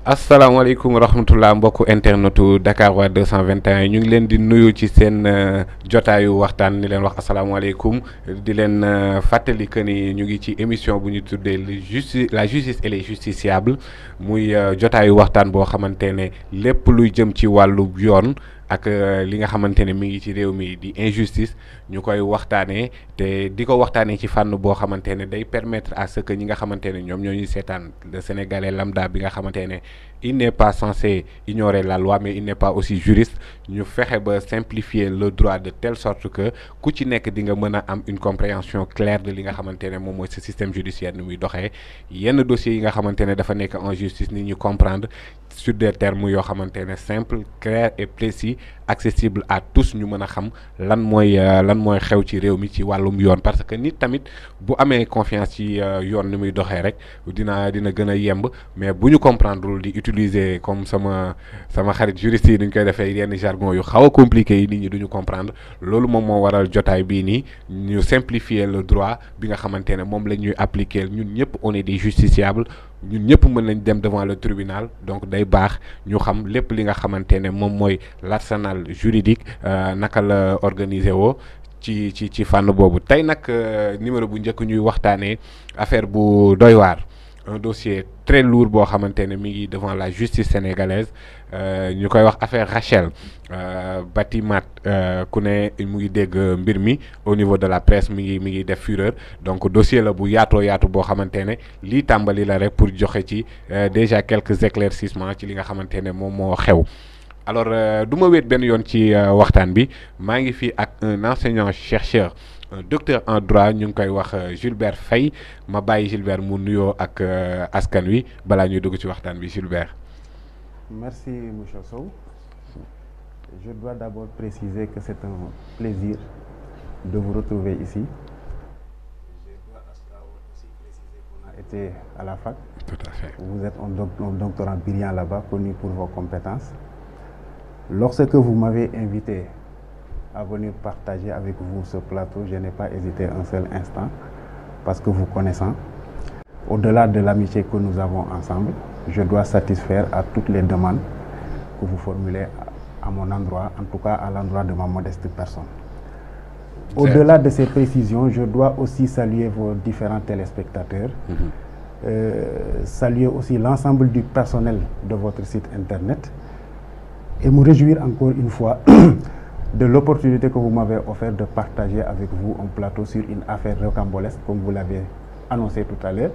asalaamaaleykum wa rahmatullah mbokku internetu Dakar waa 221 ñu ngi leen di nuyu ci seen jotaayu waxtaan ni leen wax asalaamaaleykum di leen fàttali que ni ñu ngi ci émission bu ñu tuddee la justice et les justiciables muy jotaayu waxtaan boo xamante ne lépp luy jëm ci wàllu yoon ak li nga xamante ne mi ngi ci réew mi di injustice ñu koy waxtaanee te di ko waxtaanee ci fànn boo xamante ne day permettre à ce que ñi nga xamante ne ñoom ñoo ñuy seetaan le sénégalais lambda bi nga xamante ne il n'est pas censé ignorer la loi mais il n'est pas aussi juriste ñu fexe ba simplifier le droit de telle sorte que ku ci nekk di nga mën a am une compréhension claire de li nga xamante ne moom mooy ce système judiciaire ni muy doxee yenn dossiers yi nga xamante ne dafa nekk en justice nit ñu comprendre sur des termes yoo xamante ne simple clair et précis accessible à tous ñu mën a xam lan mooy xew ci réew mi ci wàllum yoon parce que nit tamit bu amee confiance ci yoon ni muy doxee rek dina gën a yemb mais bu ñu comprendrewul di utiliser comme sama xarit juriste yi ni ñu koy defee yenn jargon yu xaw a compliqué yi nit ñi duñu comprendre loolu moom moo waral jotaay bii nii ñu simplifier le droit bi nga xamante ne moom la ñuy appliquer ñun ñëpp on est des justiciables ñun ñëpp mën nañ dem devant le tribunal donc day baax ñu xam lépp li nga xamante ne moom mooy l'arsenal juridique naka la organiser woo ci fànn boobu tey nag numéro bu njëkk ñuy waxtaanee affaire bu doy waar un dossier très lourd boo xamante ne mi ngi devant la justice sénégalaise ñu koy wax affaire Rachel Batimat ku ne mu ngi dégg mbir mi au niveau de la presse mi ngi def fureur donc dossier la bu yaatu boo xamante ne lii tàmbali la rek pour joxe ci déjà quelques éclaircissements ci li nga xamante ne moom moo xew. alors du ma wéet benn yoon ci waxtaan bi maa ngi fii ak un enseignant chercheur un docteur en droit ñu ngi koy wax Juilbert Faye ma bàyyi Juilbert mu nuyoo ak askan wi balaa ñuy dugg ci waxtaan bi Juilbert. Merci monsieur Sow. Je dois d'abord préciser que c'est un plaisir de vous retrouver ici. Je dois aussi préciser qu'on a été à la fac. Tout à fait. Vous êtes un doctorant brillant là-bas, connu pour vos compétences. Lorsque vous m'avez invité à venir partager avec vous ce plateau, je n'ai pas hésité un seul instant parce que vous connaissant, au-delà de l'amitié que nous avons ensemble, je dois satisfaire à toutes les demandes que vous formulez à mon endroit, en tout cas à l'endroit de ma modeste personne. Au-delà de ces précisions, je dois aussi saluer vos différents téléspectateurs, saluer aussi l'ensemble du personnel de votre site internet et me réjouir encore une fois de l'opportunité que vous m'avez offert de partager avec vous un plateau sur une affaire rocambolesque, comme vous l'avez annoncé tout à l'heure,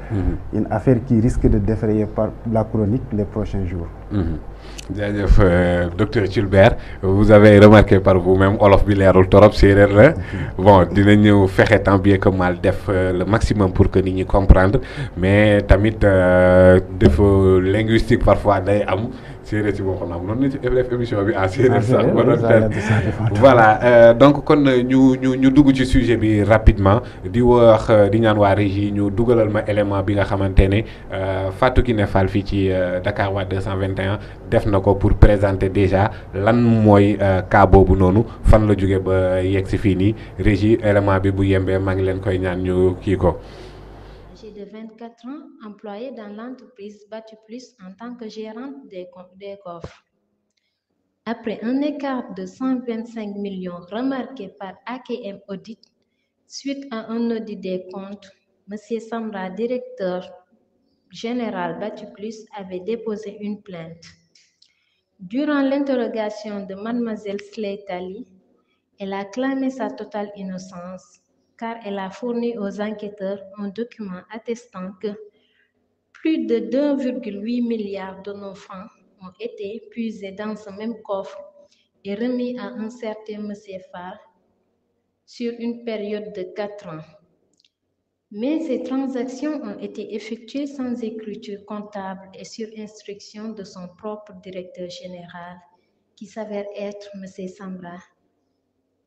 une affaire qui risque de défrayer par la chronique les prochains jours. jaajëf docteur Juilbert vous avez remarqué par vous-même olof bi leerul torop séeréer la bon dinañu fexe tant bien que mal def le maximum pour que nit ñi comprendre mais tamit défaut linguistique parfois day am séeréer si boo xam am noonu ci def émission bi en séeréer sax voilà donc kon ñu dugg ci sujet bi rapidement di wax di ñaan waa régie ñu dugalal ma élément bi nga xamante ne Fatou Kiné Fall fii ci Dakar waa 221 def na ko pour présenter déjà lan mooy cas boobu noonu fan la jóge ba yegg si fii nii régie élément bi bu yembee maa ngi leen koy ñaan ñu kii ko. J'ai de 24 ans, employée dans l'entreprise Batiplus en tant que gérante des coffres. Après un écart de 125 millions remarqué par AKM Audit suite à un audit des comptes, M. Samra, directeur général Batiplus, avait déposé une plainte. Durant l'interrogation de Mademoiselle Slaytali, elle a clamé sa totale innocence car elle a fourni aux enquêteurs un document attestant que plus de 2,8 milliards de nos francs ont été puisés dans ce même coffre et remis à un certain monsieur Fall sur une période de 4 ans. Mais ces transactions ont été effectuées sans écriture comptable et sur instruction de son propre directeur général, qui s'avère être monsieur Samra,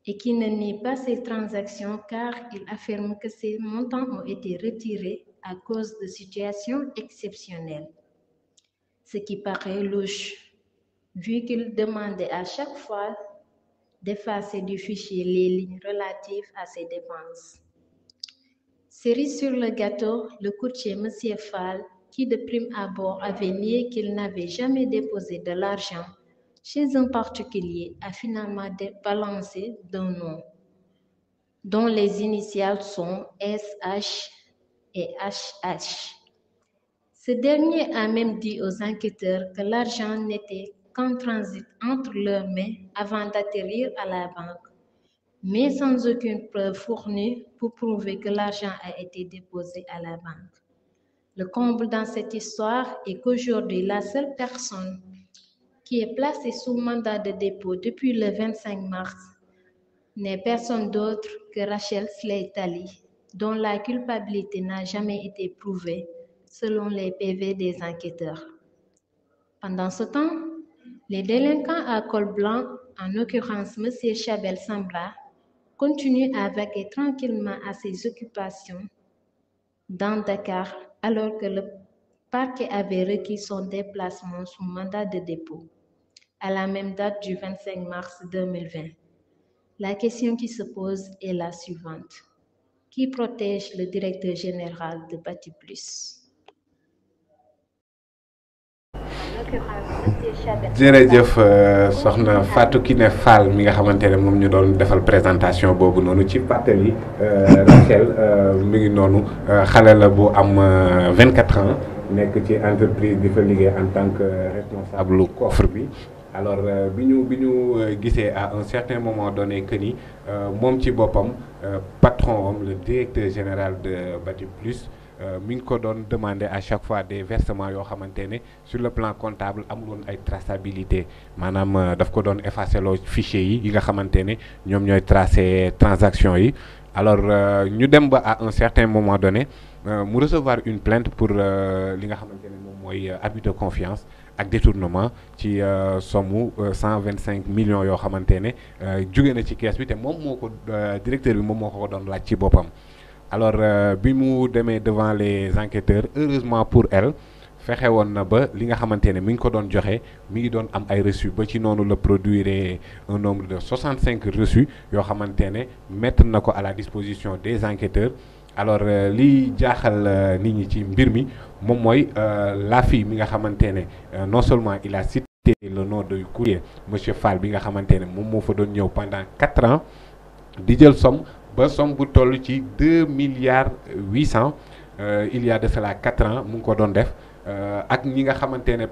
et qui ne nie pas ces transactions car il affirme que ces montants ont été retirés à cause de situations exceptionnelles, ce qui paraît louche, vu qu'il demandait à chaque fois d'effacer du fichier les lignes relatives à ses dépenses. Cerise sur le gâteau, le courtier M. Fall qui de prime abord avait nié qu'il n'avait jamais déposé de l'argent chez un particulier, a finalement balancé d'un nom dont les initiales sont SH et HH. Ce dernier a même dit aux enquêteurs que l'argent n'était qu'en transit entre leurs mains avant d'atterrir à la banque, mais sans aucune preuve fournie pour prouver que l'argent a été déposé à la banque. Le comble dans cette histoire est qu'aujourd'hui, la seule personne qui est placée sous mandat de dépôt depuis le 25 mars n'est personne d'autre que Rachel Slay-Tali, dont la culpabilité n'a jamais été prouvée selon les PV des enquêteurs. Pendant ce temps, les délinquants à col blanc, en l'occurrence M. Chabel Sambra, continuent à vaquer tranquillement à ses occupations dans Dakar, alors que le parquet avait requis son déplacement sous mandat de dépôt à la même date du 25 mars 2020. La question qui se pose est la suivante. Qui protège le directeur général de Batiplus? jërëjëf soxna Fatou Kiné Fall mi nga xamante ne moom ñu doon defal présentation boobu noonu ci fàttali Rachel mi ngi noonu xale la bu am 24 ans nekk ci entreprise di fa liggéey en tant que responsable coffre bi. Alors bi ñu gisee à un certain moment donné que ni moom ci boppam patron am le directeur général de Batiplus mi ngi ko doon demander à chaque fois des versements yoo xamante ne sur le plan comptable amuloon ay traçabilité maanaam daf ko doon effacer loo fichier yi nga xamante ne ñoom ñooy tracer transaction yi. Alors ñu dem ba à un certain moment donné mu recevoir une plainte pour li nga xamante ne moom mooy abus de confiance ak détournement ci somme 125 millions yoo xamante ne jóge na ci kees bi te moom moo ko directeur bi moom moo ko doon laaj ci boppam. Alors bi mu demee devant les enquêteurs, heureusement pour elle fexe woon na ba li nga xamante ne mi ngi ko doon joxe mi ngi doon am ay reçus ba ci noonu la produire un nombre de 65 reçus yoo xamante ne mettre na ko à la disposition des enquêteurs. Alors li jaaxal nit ñi ci mbir mi moom mooy la fille mi nga xamante ne non seulement il a cité le nom du courrier monsieur Fall bi nga xamante ne moom moo fa doon ñëw pendant 4 ans di jël somme bu toll ci 2 milliards 800 il y a de cela 4 ans mu ngi ko doon def ak ñi nga xamante ne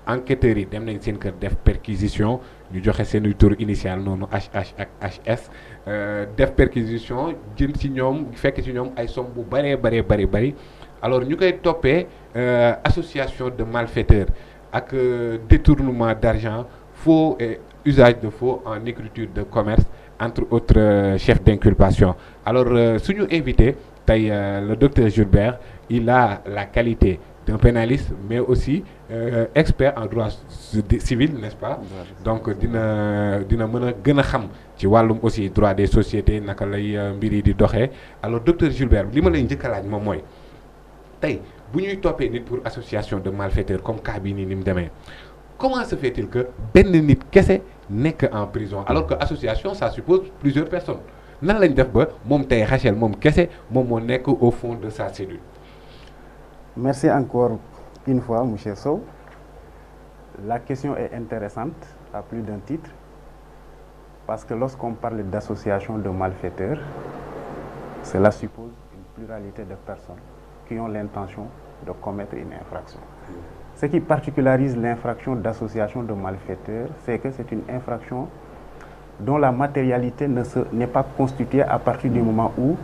enquêteurs yi dem nañ seen kër def perquisition ñu joxe seen tur initial noonu HH ak HS def perquisition jël ci ñoom fekk ci ñoom ay somme bu bari alors ñu koy toppee association de malfaiteurs ak détournement d'argent, faux et usage de faux en écriture de commerce, entre autres chefs d'inculpation. Alors suñu invité tey le docteur Julbert, il a la qualité d'un pénaliste mais aussi expert en droit civil, n'est-ce pas? Donc dina mën a gën a xam ci wàllum aussi droit des sociétés naka lay mbir yi di doxee. Alors docteur Julbert li ma lay njëkk a laaj moom mooy tey bu ñuy toppee nit pour association de malfaiteurs comme cas bii nii ni mu demee comment se fait-il que benn nit kese nekk en prison alors que association ça suppose plusieurs personnes nan lañ def ba moom tey Rachel moom kese moom moo nekk au fond de sa cellule. Merci encore une fois, monsieur Sow. La question est intéressante à plus d'un titre parce que lorsqu'on parle d'association de malfaiteurs, cela suppose une pluralité de personnes qui ont l'intention de commettre une infraction. Ce qui particularise l'infraction d'association de malfaiteurs, c'est que c'est une infraction dont la matérialité n'est pas constituée à partir du moment où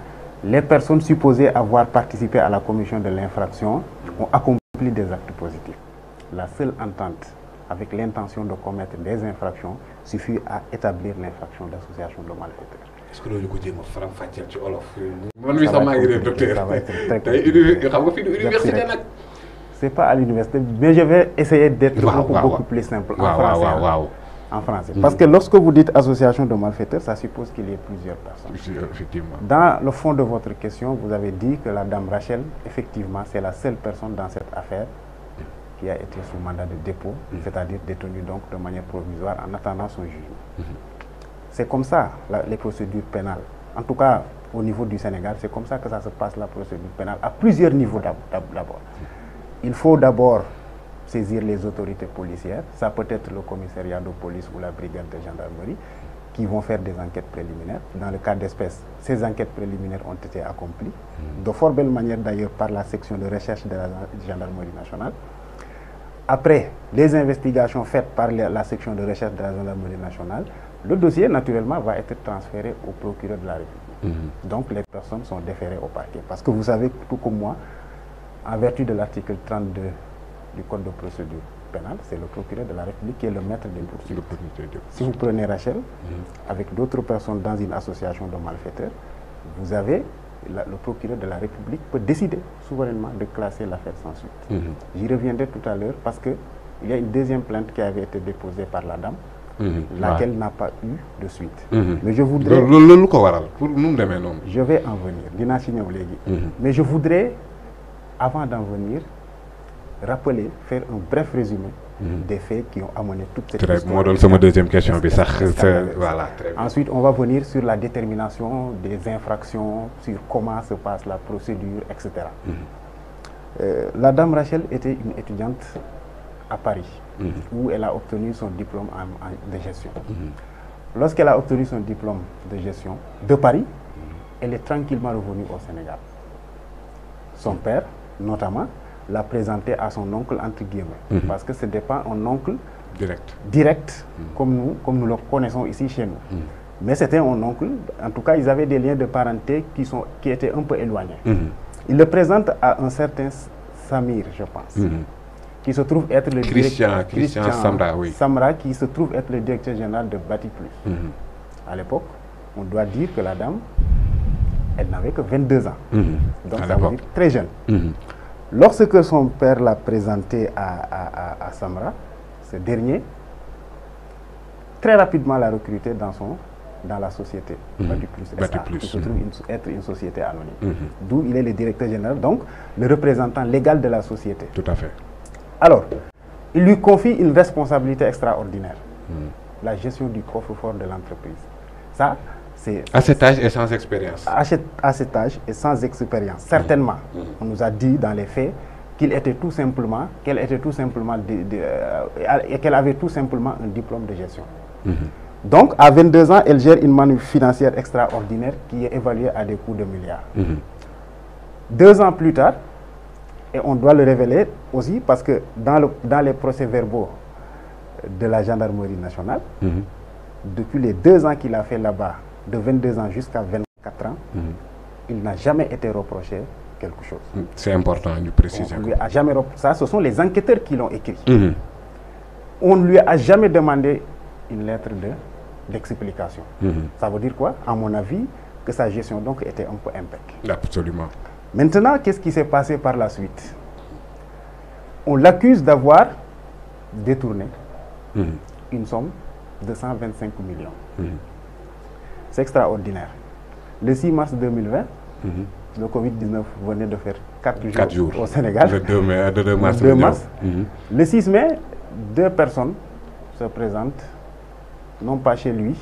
les personnes supposées avoir participé à la commission de l'infraction ont accompli des actes positifs. La seule entente avec l'intention de commettre des infractions suffit à établir l'infraction d'association de malfaiteurs. Est-ce que loolu ko jéem a faram-fàcceel ci olof. man mi sax maa ngi docteur. Ça va être très compliqué. Xam nga fii université nag. C'est pas à l'université, mais je vais essayer d'être beaucoup plus simple en français. En français. Parce que lorsque vous dites association de malfaiteurs, ça suppose qu'il y ait plusieurs personnes. Effectivement. Dans le fond de votre question, vous avez dit que la dame Rachel, effectivement, c'est la seule personne dans cette affaire qui a été sous mandat de dépôt, c'est-à-dire détenue donc de manière provisoire en attendant son jugement. C'est comme ça les procédures pénales. En tout cas, au niveau du Sénégal, c'est comme ça que ça se passe la procédure pénale, à plusieurs niveaux d'abord. il faut d'abord saisir les autorités policières. Ça peut être le commissariat de police ou la brigade de gendarmerie qui vont faire des enquêtes préliminaires. Dans le cas d'espèce, ces enquêtes préliminaires ont été accomplies de fort belle manière d'ailleurs par la section de recherche de la gendarmerie nationale. Après les investigations faites par la section de recherche de la gendarmerie nationale, le dossier naturellement va être transféré au procureur de la République. Donc les personnes sont déférées au parquet. Parce que vous savez, tout comme moi, en vertu de l'article 32 du Code de procédure pénale, c'est le procureur de la République qui est le maître des poursuites. Si vous prenez Rachel, avec d'autres personnes dans une association de malfaiteurs, vous avez, le procureur de la République peut décider souverainement de classer l'affaire sans suite. J'y reviendrai tout à l'heure parce qu'il y a une deuxième plainte qui avait été déposée par la dame, laquelle n'a pas eu de suite. Mais je voudrais... Je vais en venir. Mais je voudrais, avant d'en venir, rappeler, faire un bref résumé des faits qui ont amené toute cette histoire. C'est ma deuxième question. Voilà, ensuite, on va venir sur la détermination des infractions, sur comment se passe la procédure, etc. La dame Rachel était une étudiante à Paris, où elle a obtenu son diplôme de gestion. Lorsqu'elle a obtenu son diplôme de gestion de Paris, elle est tranquillement revenue au Sénégal. Son père, notamment, l'a présenté à son oncle, entre guillemets, parce que ce n'est pas un oncle direct comme nous le connaissons ici chez nous. Mais c'était un oncle, en tout cas, ils avaient des liens de parenté qui étaient un peu éloignés. Il le présente à un certain Samir, je pense, qui se trouve être le Christian Samra, oui. Samra, qui se trouve être le directeur général de Bati Plus. À l'époque, on doit dire que la dame, elle n'avait que 22 ans. Donc ça veut dire très jeune. Lorsque son père l'a présenté à Samra, ce dernier, très rapidement l'a recruté dans la société Bati Plus SA, qui se trouve être une société anonyme. D'où il est le directeur général, donc le représentant légal de la société. Tout à fait. Alors, il lui confie une responsabilité extraordinaire, la gestion du coffre-fort de l'entreprise. Ça, à cet âge et sans expérience. À cet âge et sans expérience, certainement. On nous a dit dans les faits qu'elle était tout simplement et qu'elle avait tout simplement un diplôme de gestion. Donc, à 22 ans, elle gère une manne financière extraordinaire qui est évaluée à des coûts de milliards. 2 ans plus tard, et on doit le révéler aussi parce que dans les procès-verbaux de la gendarmerie nationale, depuis les 2 ans qu'il a fait là-bas, de 22 ans jusqu'à 24 ans, il n'a jamais été reproché quelque chose. C'est important de préciser. On lui a jamais ça, ce sont les enquêteurs qui l'ont écrit. On ne lui a jamais demandé une lettre d'explication. Ça veut dire quoi? À mon avis, que sa gestion donc était un peu impeccable. Absolument. Maintenant, qu'est-ce qui s'est passé par la suite? On l'accuse d'avoir détourné une somme de 125 millions. C'est extraordinaire. Le 6 mars 2020, le Covid-19 venait de faire 4 jours au Sénégal. Le 2 mars. Le 6 mai, 2 personnes se présentent, non pas chez lui,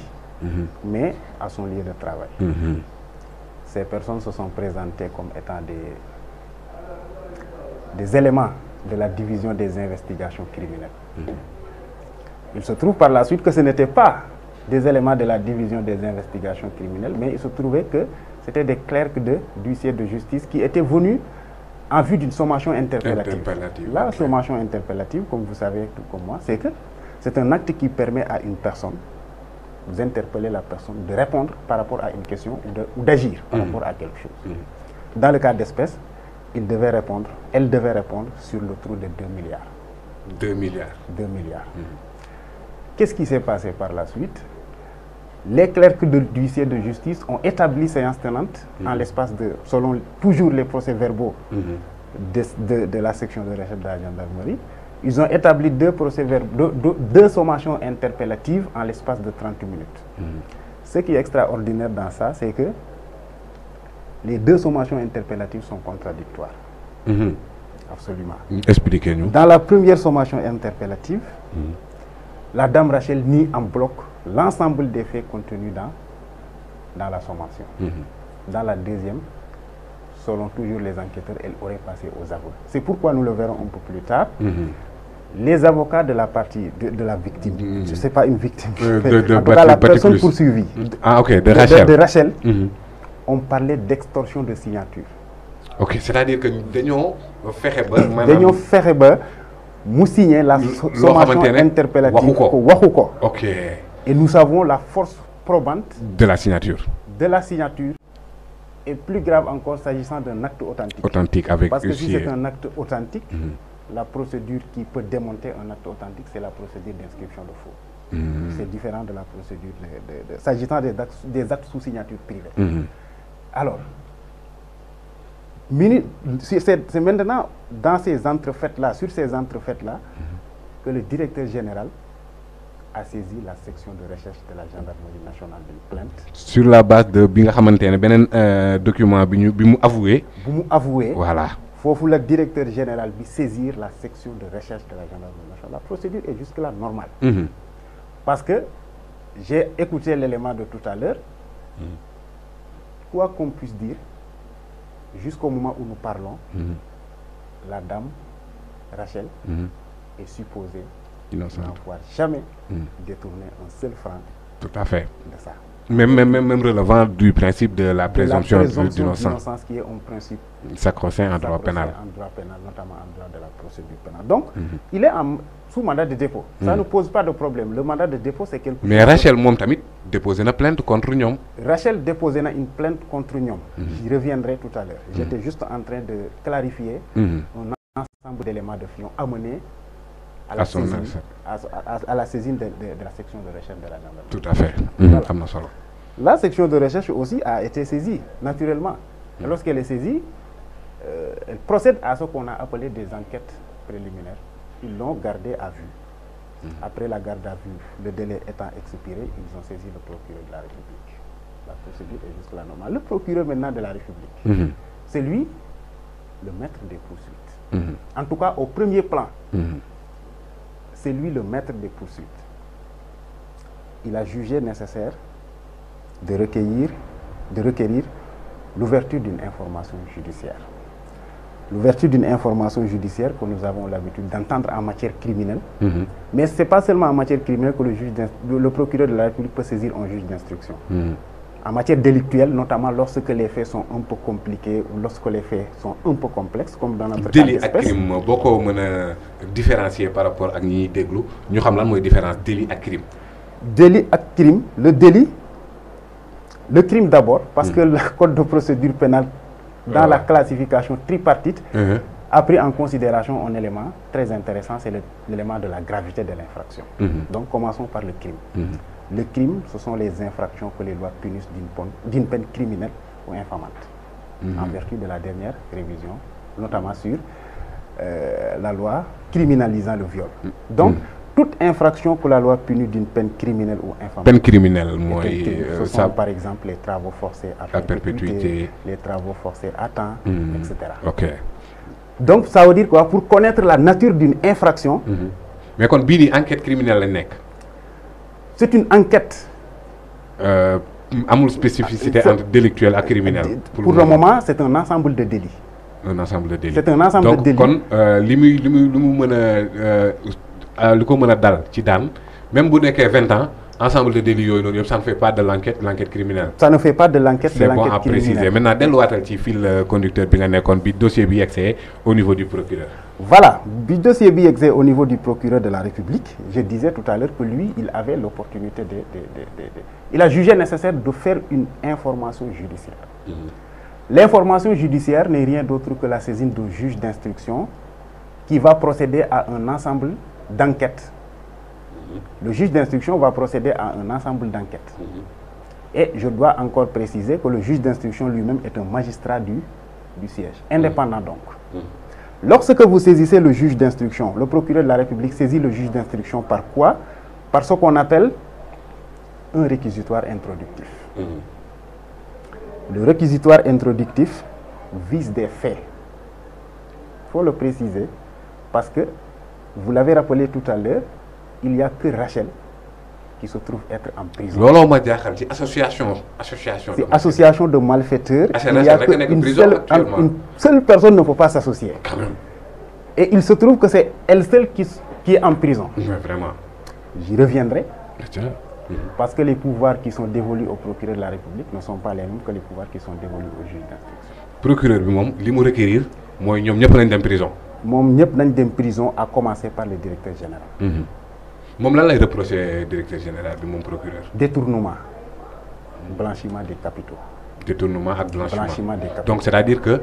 mais à son lieu de travail. Ces personnes se sont présentées comme étant des éléments de la division des investigations criminelles. Il se trouve par la suite que ce n'était pas des éléments de la division des investigations criminelles, mais il se trouvait que c'était des clercs d'huissiers de justice qui étaient venus en vue d'une sommation interpellative. La sommation interpellative, comme vous savez tout comme moi, c'est que c'est un acte qui permet à une personne, vous interpellez la personne, de répondre par rapport à une question ou d'agir par rapport à quelque chose. Dans le cas d'espèce, elle devait répondre sur le trou de 2 milliards. 2 milliards. 2 milliards. Qu'est-ce qui s'est passé par la suite? Les clercs d'huissier de justice ont établi séance tenante en l'espace de, selon toujours les procès-verbaux de la section de recherche de la gendarmerie, ils ont établi 2 sommations interpellatives en l'espace de 30 minutes. Ce qui est extraordinaire dans ça, c'est que les 2 sommations interpellatives sont contradictoires. Absolument. Expliquez-nous. Dans la première sommation interpellative, la dame Rachel nie en bloc l'ensemble des faits contenus dans la sommation. Dans la deuxième selon toujours les enquêteurs, elle aurait passé aux aveux. C'est pourquoi nous le verrons un peu plus tard. Les avocats de la partie de la victime, je ne sais pas une victime, en tout cas la personne poursuivie, de Rachel, on parlait d'extorsion de signature. Ok, c'est-à-dire que dañoo fexe ba mu signer la sommation interpellative ko waxu ko. Ok. Et nous savons la force probante de la signature. Et plus grave encore s'agissant d'un acte authentique. Parce que si c'est un acte authentique, la procédure qui peut démonter un acte authentique, c'est la procédure d'inscription de faux. C'est différent de la procédure s'agissant des actes sous signature privée. Alors, c'est maintenant dans ces entrefaites-là, sur ces entrefaites-là, que le directeur général a saisi la section de recherche de la gendarmerie nationale d'une plainte. Sur la base de bi nga xamantene benen document bi mu avoué. Voilà. Faut le directeur général bi saisir la section de recherche de la gendarmerie nationale. La procédure est jusque-là normale. Parce que j'ai écouté l'élément de tout à l'heure. Quoi qu'on puisse dire, jusqu'au moment où nous parlons, la dame Rachel est supposée n'avoir jamais détourné un seul franc. Tout à fait. De ça. Même relevant du principe de la présomption d'innocence, qui est un principe sacro-saint en droit pénal. Notamment en droit de la procédure pénale. Donc, il est sous mandat de dépôt. Ça ne pose pas de problème. Le mandat de dépôt, c'est quelque chose. Mais Rachel moom tamit déposé une plainte contre ñoom. Rachel déposé une plainte contre ñoom. J'y reviendrai tout à l'heure. J'étais juste en train de clarifier un ensemble d'éléments de fion amenés à la saisine de la section de recherche de la gendarmerie. Tout à fait. Voilà. La section de recherche aussi a été saisie, naturellement. Lorsqu'elle est saisie, elle procède à ce qu'on a appelé des enquêtes préliminaires. Ils l'ont gardée à vue. Après la garde à vue, le délai étant expiré, ils ont saisi le procureur de la République. La procédure est jusque-là normale. Le procureur maintenant de la République, c'est lui le maître des poursuites. En tout cas, au premier plan, c'est lui le maître des poursuites. Il a jugé nécessaire de requérir l'ouverture d'une information judiciaire. L'ouverture d'une information judiciaire que nous avons l'habitude d'entendre en matière criminelle. Mais ce n'est pas seulement en matière criminelle que le procureur de la République peut saisir un juge d'instruction. En matière délictuelle, notamment lorsque les faits sont un peu compliqués ou lorsque les faits sont un peu complexes, comme dans notre cas délit et crime, beaucoup différencier par rapport à ñi déglu ñu xam lan moy différence délit et crime. Délit et crime, le crime d'abord, parce que le code de procédure pénale, dans la classification tripartite, a pris en considération un élément très intéressant, c'est l'élément de la gravité de l'infraction. Donc commençons par le crime. Le crime, ce sont les infractions que les lois punissent d'une peine criminelle ou infamante, en vertu de la dernière révision, notamment sur la loi criminalisant le viol. Donc, toute infraction que la loi punit d'une peine criminelle ou infamante. Peine criminelle, moi, ce sont par exemple les travaux forcés à perpétuité, les travaux forcés à temps, etc. Ok. Donc, ça veut dire quoi? Pour connaître la nature d'une infraction. Mais quand bini enquête criminelle, c'est une enquête. Amul spécificité entre délictuel et criminel. Pour le moment, c'est un ensemble de délits. Un ensemble de délits. C'est un ensemble de délits. Donc, même si vous avez 20 ans, ensemble de délits, ça ne fait pas de l'enquête criminelle. Ça ne fait pas de l'enquête criminelle. C'est bon à préciser. Maintenant, dès le fil conducteur, le dossier est au niveau du procureur. Voilà, le dossier est au niveau du procureur de la République. Je disais tout à l'heure que lui, il avait l'opportunité il a jugé nécessaire de faire une information judiciaire. L'information judiciaire n'est rien d'autre que la saisine d'un juge d'instruction qui va procéder à un ensemble d'enquêtes. Le juge d'instruction va procéder à un ensemble d'enquêtes. Et je dois encore préciser que le juge d'instruction lui-même est un magistrat du siège, indépendant donc. Lorsque vous saisissez le juge d'instruction, le procureur de la République saisit le juge d'instruction par quoi? Par ce qu'on appelle un réquisitoire introductif. Le réquisitoire introductif vise des faits. Il faut le préciser parce que, vous l'avez rappelé tout à l'heure, il n'y a que Rachel qui se trouve être en prison. looloo ma jaaxal ci association. C'est association de malfaiteurs. Il y a une seule personne ne peut pas s'associer. Quand même. Et il se trouve que c'est elle seule qui est en prison. Mais vraiment. J'y reviendrai. Parce que les pouvoirs qui sont dévolus au procureur de la République ne sont pas les mêmes que les pouvoirs qui sont dévolus au juge d'instruction. Procureur bi moom li mu requérir mooy ñoom ñëpp nañ dem prison. moom ñëpp nañ dem prison à commencer par le directeur général. moom lan lay reprocher directeur général bi moom procureur. Détournement, blanchiment des capitaux. Détournement ak blanchiment des capitaux. Donc c'est-à-dire que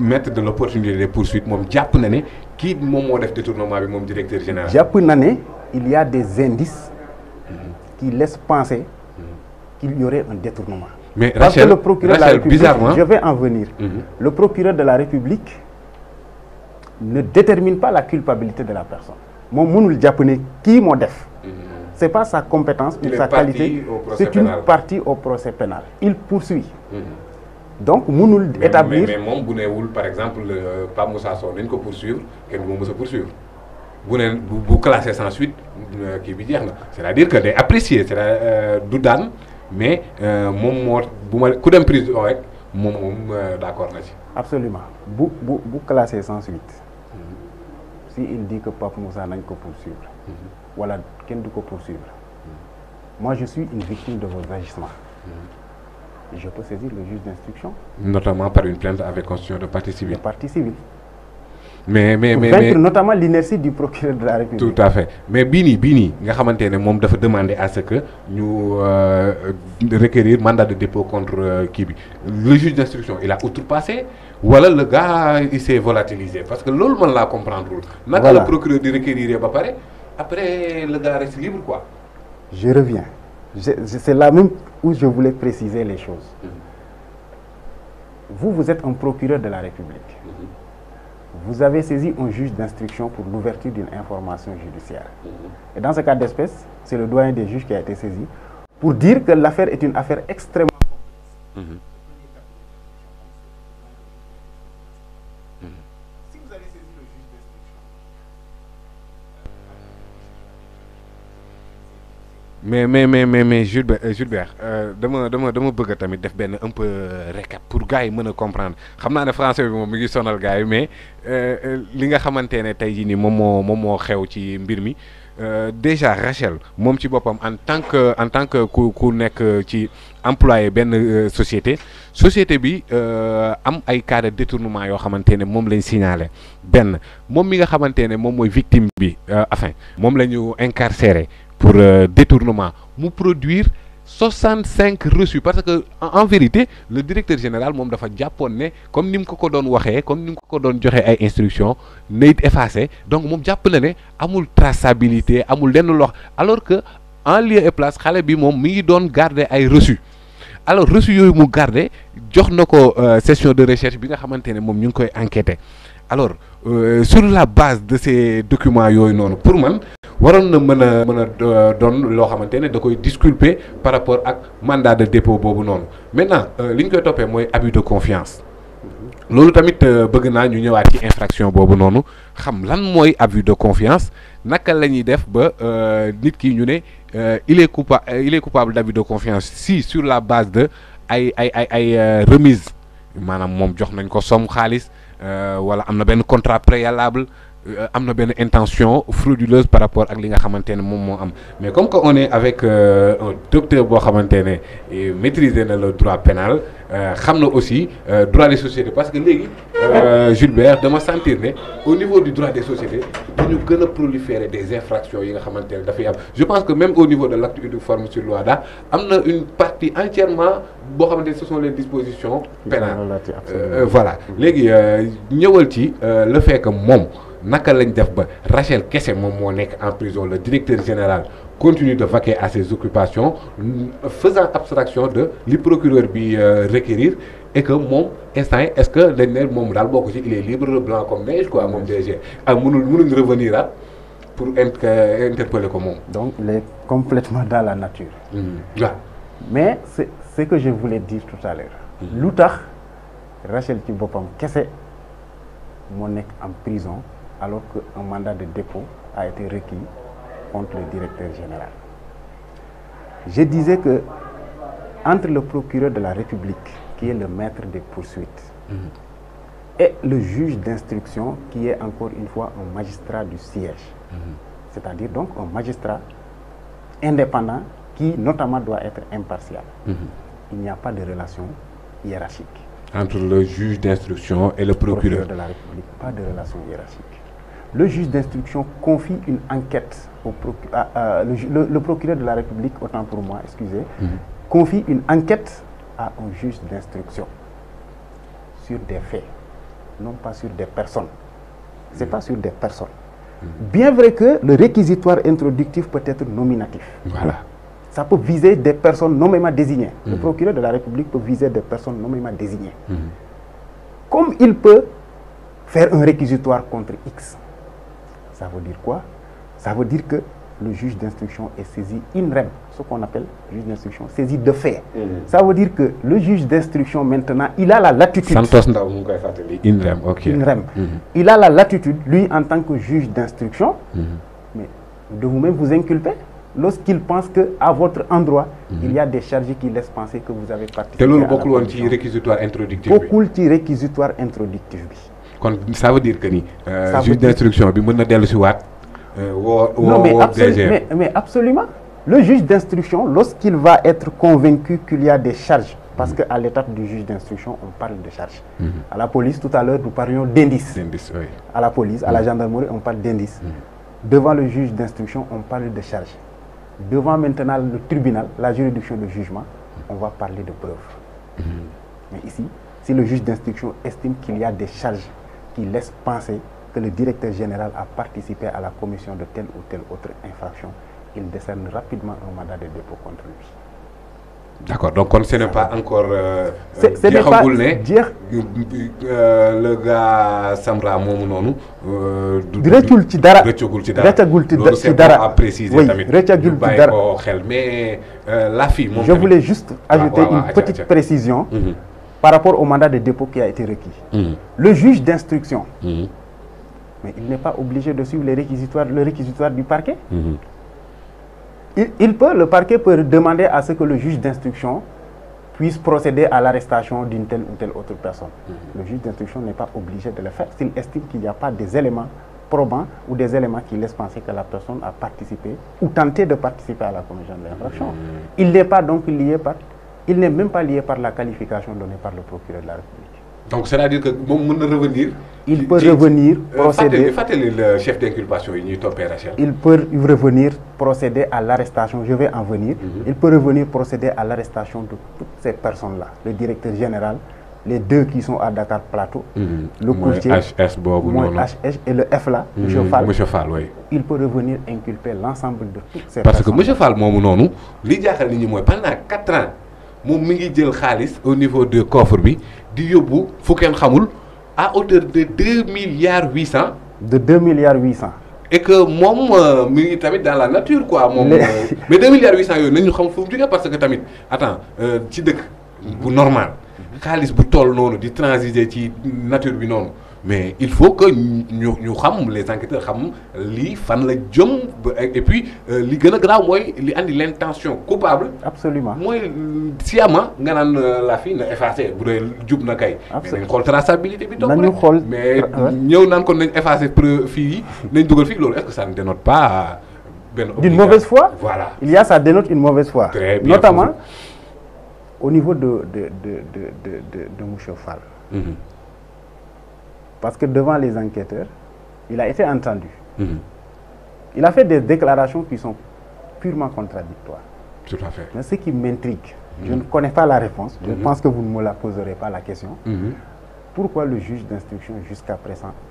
maître de l'opportunité de poursuite moom jàpp na ne kii moom moo def détournement bi moom directeur général. jàpp na ne il y a des indices qui laissent penser qu'il y aurait un détournement. Mais parce que le procureur de la République, bizarrement, je vais en venir. Le procureur de la République ne détermine pas la culpabilité de la personne. Moom mënul jàpp ne kii moo def. C'est pas sa compétence ou sa qualité, c'est une partie au procès pénal. Il poursuit. Donc mënul établir. mais moom bu neewul par exemple Pape Moussa Sow nañ ko poursuivre kenn du ma mës a poursuivre bu ne bu classé sans suite kii bi jeex na c'est-à-dire que day apprécier c'est du daan mais moom moo bu ma ku dem prison rek moom d'accord na ci. Absolument bu classé sans suite. Si il dit que Pape Moussa nañ ko poursuivre. Voilà kenn du ko poursuivre. Moi je suis une victime de vos agissements. Je peux saisir le juge d'instruction. Notamment par une plainte avec constitution de partie civile. De partie civile. mais notamment l'inertie du procureur de la République. Tout à fait mais bii nii nga xamante ne moom dafa demander à ce que ñu requérir mandat de dépôt contre kii bi le juge d'instruction il a outrepassé wala le gars il s'est volatilisé parce que loolu mën laa comprendre wul. naka la procureur di requérir ba pare après le gars reste libre quoi. Je reviens. C'est là même où je voulais préciser les choses. Vous êtes un procureur de la République. Vous avez saisi un juge d'instruction pour l'ouverture d'une information judiciaire. Et dans ce cas d'espèce, c'est le doyen des juges qui a été saisi pour dire que l'affaire est une affaire extrêmement complexe. Si vous avez saisi le juge d'instruction, mais Gilbert dama bëgg tamit def benn un peu récap pour gars yi mën a comprendre xam naa ne français bi moom mi ngi sonal gars yi mais li nga xamante ne tey jii nii moom moo xew ci mbir mi déjà Rachel moom ci boppam en tant que ku nekk ci employé benn société bi am ay cas de détournement yoo xamante ne moom lañ signalé benn moom mi nga xamante ne moom mooy victime bi enfin moom la ñu incarcéré pour détournement mu produire 65 reçus parce que en vérité le directeur général moom dafa jàppoon ne comme ni mu ko doon waxee comme ni mu ko doon joxe ay instructions nayit effacé donc moom jàpp na ne amul traçabilité amul lenn lox alors que en lieu et place xale bi moom mi ngi doon garder ay reçus alors reçus yooyu mu garder jox na ko session de recherche bi nga xamante ne moom ñu ngi koy enquêter alors sur la base de ces documents yooyu noonu pour man waroon na mën a doon loo xamante ne da koy disculper par rapport ak mandat de dépôt boobu noonu maintenant li ñu koy toppee mooy abus de confiance loolu tamit bëgg naa ñu ñëwaat ci infraction boobu noonu xam lan mooy abus de confiance naka la ñuy def ba nit ki ñu ne il est coupable d'abus de confiance si sur la base de ay remise maanaam moom jox nañ ko somme xaalis wala am na benn contrat préalable am na benn intention frauduleuse par rapport ak li nga xamante ne moom moo am mais comme que on est avec un docteur boo xamante ne maîtriser na le droit pénal xam na aussi droit des sociétés parce que léegi Gilbert dama sentir ne au niveau du droit des sociétés dañu gën a proliférer des infractions yi nga xamante ne dafay am je pense que même au niveau de l'acte uniforme sur loi da am na une partie entièrement boo xamante ne ce sont les dispositions pénales voilà léegi ñëwal ci le fait que moom naka lañ def ba Rachel kese moom moo nekk en prison le directeur général continue de vaquer à ses occupations faisant abstraction de li procureur bi requérir et que moom instant yi est-ce que dañ ne moom daal bokk ci il est libre blanc comme neige quoi moom DG ak mënuñ revenir at pour interpeller ko moom. Donc il est complètement dans la nature. waaw. Mais c'est ce que je voulais dire tout à l'heure lu tax Rachel ci boppam kese moo nekk en prison alors qu'un mandat de dépôt a été requis contre le directeur général. Je disais que entre le procureur de la République, qui est le maître des poursuites, et le juge d'instruction, qui est encore une fois un magistrat du siège, c'est-à-dire donc un magistrat indépendant qui notamment doit être impartial. Il n'y a pas de relation hiérarchique. Entre le juge d'instruction et le procureur De la République, pas de relation hiérarchique. Le juge d'instruction confie une enquête au le procureur de la République, autant pour moi, excusez, confie une enquête à un juge d'instruction sur des faits, non pas sur des personnes. C'est pas sur des personnes. Bien vrai que le réquisitoire introductif peut être nominatif. Voilà. Ça peut viser des personnes nommément désignées. Le procureur de la République peut viser des personnes nommément désignées. Comme il peut faire un réquisitoire contre X. Ça veut dire quoi? Ça veut dire que le juge d'instruction est saisi in rem, ce qu'on appelle juge d'instruction, saisi de fait. Ça veut dire que le juge d'instruction maintenant, il a la latitude. Santos Ndaw mu ngi koy fàttali in rem, ok. In rem. Il a la latitude, lui en tant que juge d'instruction, mais de vous-même vous inculper lorsqu'il pense qu'à votre endroit, il y a des charges qui laissent penser que vous avez participé à la commission. Te loolu bokkul woon ci réquisitoire introductif bi. Bokkul ci réquisitoire introductif bi. Kon ça veut dire que ni juge d'instruction bi mën na dellu si waat non, mais absolument. Le juge d'instruction, lorsqu'il va être convaincu qu'il y a des charges, parce qu'à l'étape du juge d'instruction, on parle de charges. À la police, tout à l'heure, nous parlions d'indices. Oui. À la police, à la gendarmerie, on parle d'indices. Devant le juge d'instruction, on parle de charges. Devant maintenant le tribunal, la juridiction de jugement, on va parler de preuves. Mais ici, si le juge d'instruction estime qu'il y a des charges qui laissent penser que le directeur général a participé à la commission de telle ou telle autre infraction, il décerne rapidement un mandat de dépôt contre lui. D'accord, donc ce n'est pas encore jeexagul ne le gars Samra moomu noonu rëccul ci dara rëccagul ci dara à préciser tamit rëccagul ci dara ko xel mais la fille moom je voulais juste ajouter une petite précision par rapport au mandat de dépôt qui a été requis. Le juge d'instruction, mais il n'est pas obligé de suivre le réquisitoire du parquet. Le parquet peut demander à ce que le juge d'instruction puisse procéder à l'arrestation d'une telle ou telle autre personne. Le juge d'instruction n'est pas obligé de le faire s'il estime qu'il n'y a pas des éléments probants ou des éléments qui laissent penser que la personne a participé ou tenté de participer à la commission de l'infraction. Il n'est pas donc lié il n'est même pas lié par la qualification donnée par le procureur de la République. Donc c'est-à-dire que moom mën na revenir. Il peut revenir procéder. Fàttali le chef d'inculpation yi ñuy toppee Rachel. Il peut revenir procéder à l'arrestation. Je vais en venir. Il peut revenir procéder à l'arrestation de toutes ces personnes-là. Le directeur général, les deux qui sont à Dakar Plateau, le courtier, HS HH et le F là, Monsieur Fall, oui. Il peut revenir inculper l'ensemble de toutes ces parce personnes. Que Monsieur Fall moomu noonu li jaaxal nit ñi mooy pendant 4 ans moom mi ngi jël xaalis au niveau de coffre bi di yóbbu fu kenn xamul à hauteur de 2,8 milliards. De 2,8 milliards. Et que moom mi ngi tamit dans la nature quoi moom. Mais 2,8 milliards yooyu nañu xam fu mu jógee parce que tamit attends ci dëkk bu normal xaalis bu toll noonu di transiger ci nature bi noonu mais il faut que ñu xam les enquêteurs xam lii fan la jëm et puis li gën a grave mooy li andi l'intention coupable. Absolument mooy sciemment nga naan la fille na effacé bu dee jub na kay. mais nañ xool traçabilité bi. nañu xool mais ñëw naan kon nañ effacé preuve fii yi nañ dugal fii loolu est-ce que ça ne dénote pas d'une mauvaise foi? Voilà. Ça dénote une mauvaise foi. Très bien. Notamment au niveau de Monsieur Fall. Parce que devant les enquêteurs, il a été entendu. Il a fait des déclarations qui sont purement contradictoires. Tout à fait. Mais ce qui m'intrigue, je ne connais pas la réponse, je pense que vous ne me la poserez pas la question. Pourquoi le juge d'instruction jusqu'à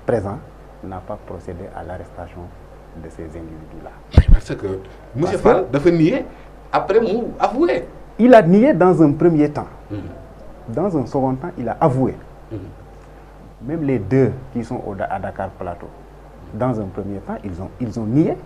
présent n'a pas procédé à l'arrestation de ces individus-là? Parce que M. Fall dafa nier après mu avoué. Il a nié dans un premier temps. Dans un second temps, il a avoué. Même les deux qui sont à Dakar Plateau, dans un premier temps, ils ont nié.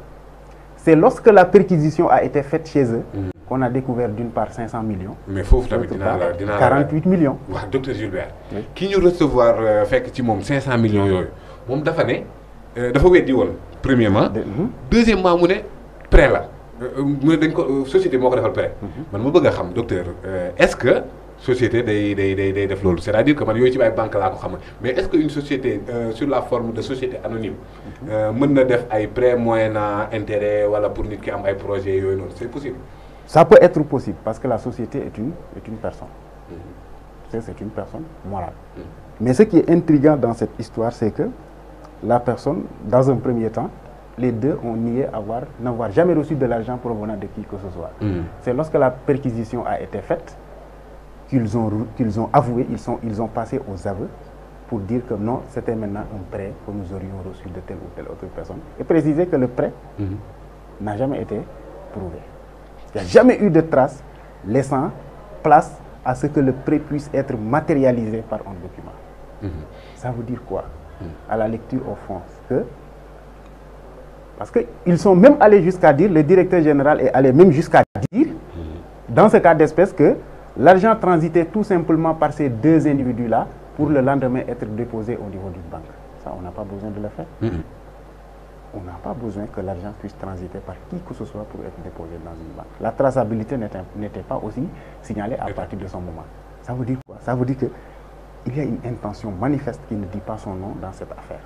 C'est lorsque la perquisition a été faite chez eux qu'on a découvert d'une part 500 millions. Mais il faut 48 millions. Ouais, docteur Gilbert. Qui nous recevoir fait 500 millions yoy. Mom dafa né dafa wéddi won premièrement. Deuxièmement mu né prêt là. mu ne dañ ko société moo ko defal prêt. man ma bëgg a xam docteur est-ce que société day def loolu c'est-à-dire que man yooyu ci ay banque laa ko xam mais est-ce que une société sur la forme de société anonyme mën na def ay prêt moyennant intérêt wala pour nit ki am ay projets yooyu noonu c'est possible. Ça peut être possible parce que la société est une personne. C'est une personne morale. Mais ce qui est intriguant dans cette histoire, c'est que la personne, dans un premier temps, les deux ont nié n'avoir jamais reçu de l'argent provenant de qui que ce soit. C'est lorsque la perquisition a été faite qu'ils ont avoué, ils ont passé aux aveux pour dire que non, c'était maintenant un prêt que nous aurions reçu de telle ou telle autre personne. Et préciser que le prêt n'a jamais été prouvé. Il n'y a jamais eu de trace laissant place à ce que le prêt puisse être matérialisé par un document. Ça veut dire quoi? À la lecture au fond, parce qu'ils sont même allés jusqu'à dire, le directeur général est allé même jusqu'à dire, dans ce cas d'espèce, que l'argent transitait tout simplement par ces deux individus-là pour le lendemain être déposé au niveau d'une banque. Ça, on n'a pas besoin de le faire. On n'a pas besoin que l'argent puisse transiter par qui que ce soit pour être déposé dans une banque. La traçabilité n'était pas aussi signalée à partir de son moment. Ça veut dire quoi? Ça veut dire qu'il y a une intention manifeste qui ne dit pas son nom dans cette affaire.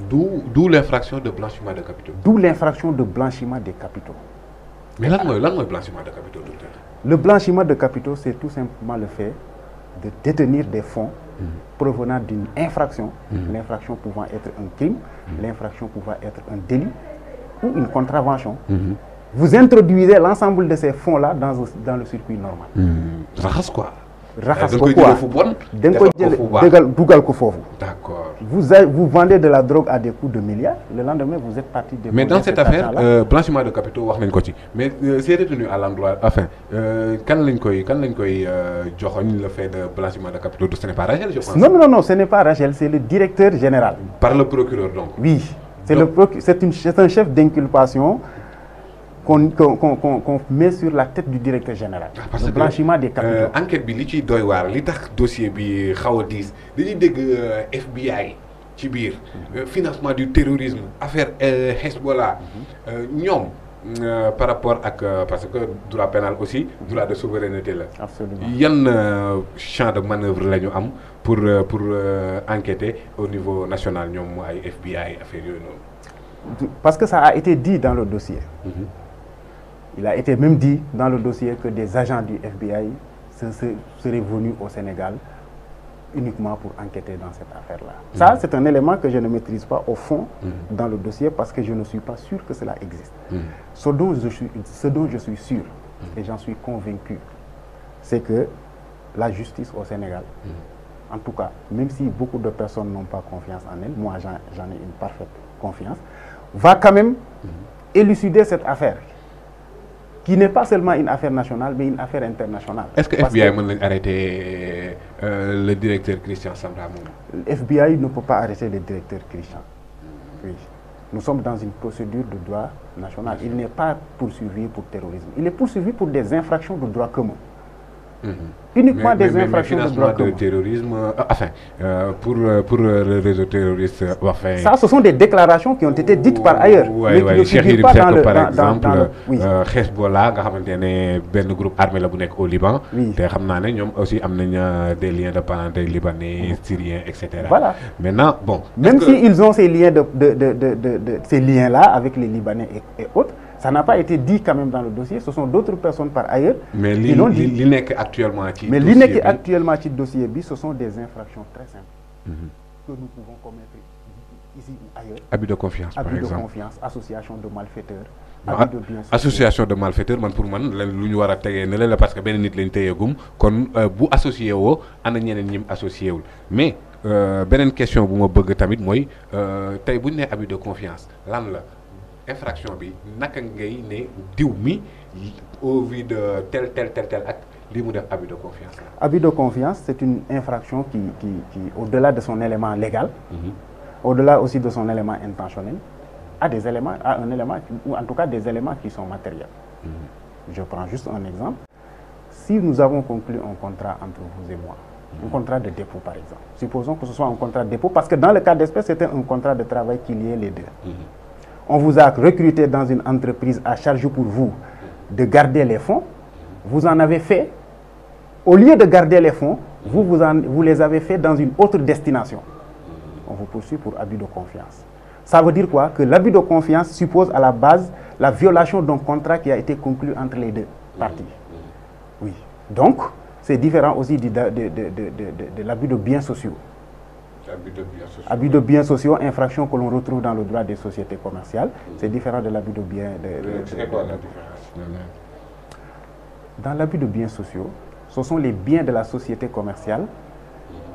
D'où l'infraction de blanchiment de capitaux. D'où l'infraction de blanchiment des capitaux. Mais là, le blanchiment de capitaux, docteur? Le blanchiment de capitaux, c'est tout simplement le fait de détenir des fonds provenant d'une infraction, l'infraction pouvant être un crime, l'infraction pouvant être un délit ou une contravention. Vous introduisez l'ensemble de ces fonds-là dans le circuit normal. Raxas quoi? Raxas ko quoi? D'accord. Vous vendez de la drogue à des coûts de milliards, le lendemain vous êtes parti de... Mais dans cette affaire, blanchiment de capitaux, wax nañ ko ci. Mais c'est retenu à l'endroit, enfin, quand lañ koy joxoñ le fait de blanchiment de capitaux, ce n'est pas Rachel, je pense. Non, ce n'est pas Rachel, c'est le directeur général. Par le procureur donc. Oui, c'est un chef d'inculpation qu'on met sur la tête du directeur général. Parce le blanchiment des capitaux. Enquête bi li ci doy waar li tax dossier bi xaw a diis dañuy dégg FBI ci biir financement du terrorisme affaire Hezbollah ñoom par rapport ak parce que droit pénal aussi droit de souveraineté la. Absolument. Yan champ de manœuvre la ñu am pour enquêter au niveau national ñoom ay FBI affaire yooyu noonu. Parce que ça a été dit dans le dossier. Il a été même dit dans le dossier que des agents du FBI seraient venus au Sénégal uniquement pour enquêter dans cette affaire-là. Ça, c'est un élément que je ne maîtrise pas au fond dans le dossier parce que je ne suis pas sûr que cela existe. Ce dont je suis sûr, et j'en suis convaincu, c'est que la justice au Sénégal, en tout cas, même si beaucoup de personnes n'ont pas confiance en elle, moi j'en ai une parfaite confiance, va quand même élucider cette affaire, qui n'est pas seulement une affaire nationale, mais une affaire internationale. Est-ce que FBI peut arrêter le directeur Christian Sambra? FBI ne peut pas arrêter le directeur Christian. Oui. Nous sommes dans une procédure de droit national. Il n'est pas poursuivi pour terrorisme. Il est poursuivi pour des infractions de droit commun. Uniquement des infractions de droit commun. Terrorisme, enfin, pour le réseau terroriste, enfin... Ça, ce sont des déclarations qui ont été dites par ailleurs. Oui, Cheikh Yérim Seck, par exemple, Hezbollah, un groupe armé au Liban, aussi des liens de parenté libanais, syriens, etc. Voilà. Maintenant, bon... Même s'ils ont ces liens ces liens-là avec les Libanais et autres, ça n'a pas été dit quand même dans le dossier. Ce sont d'autres personnes par ailleurs qui l'ont dit. Mais l'INEC actuellement ci dossier bi, ce sont des infractions très simples que nous pouvons commettre ici ou ailleurs. Abus de confiance, par exemple. Abus de confiance, association de malfaiteurs. Association de malfaiteurs, pour moi, lu ñu war a tegee ne la parce que benn nit lañ téyeegum kon bu associé woo ana ñeneen ñim associé wul mais beneen question bu ma bëgg tamit mooy tey bu ñu nee abus de confiance lan la infraction bi naka ngay ne diw mi au vu de tel acte li mu def abus de confiance la. Abus de confiance, c'est une infraction qui au-delà de son élément légal, au-delà aussi de son élément intentionnel, a un élément, ou en tout cas des éléments qui sont matériels. Je prends juste un exemple. Si nous avons conclu un contrat entre vous et moi, un contrat de dépôt par exemple, supposons que ce soit un contrat de dépôt, parce que dans le cas d'espèce, c'était un contrat de travail qui liait les deux. On vous a recruté dans une entreprise à charge pour vous de garder les fonds, vous en avez fait, au lieu de garder les fonds, vous les avez fait dans une autre destination. On vous poursuit pour abus de confiance. Ça veut dire quoi? Que l'abus de confiance suppose à la base la violation d'un contrat qui a été conclu entre les deux parties. Oui. Donc, c'est différent aussi de l'abus de biens sociaux. Abus de biens sociaux, infraction que l'on retrouve dans le droit des sociétés commerciales. C'est différent de l'abus de biens... C'est quoi la différence? Dans l'abus de biens sociaux, ce sont les biens de la société commerciale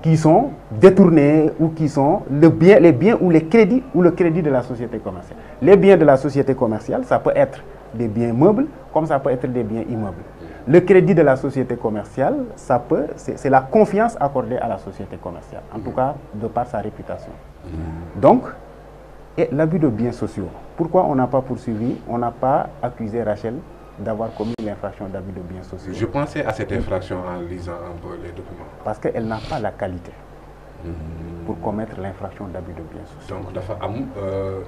qui sont détournés ou qui sont les biens ou le crédit de la société commerciale. Les biens de la société commerciale, ça peut être des biens meubles comme ça peut être des biens immeubles. Le crédit de la société commerciale, c'est la confiance accordée à la société commerciale, en tout cas de par sa réputation. Donc, et l'abus de biens sociaux. Pourquoi on n'a pas poursuivi, on n'a pas accusé Rachel d'avoir commis l'infraction d'abus de biens sociaux? Je pensais à cette infraction en lisant un peu les documents. Parce qu'elle n'a pas la qualité pour commettre l'infraction d'abus de biens sociaux. Donc,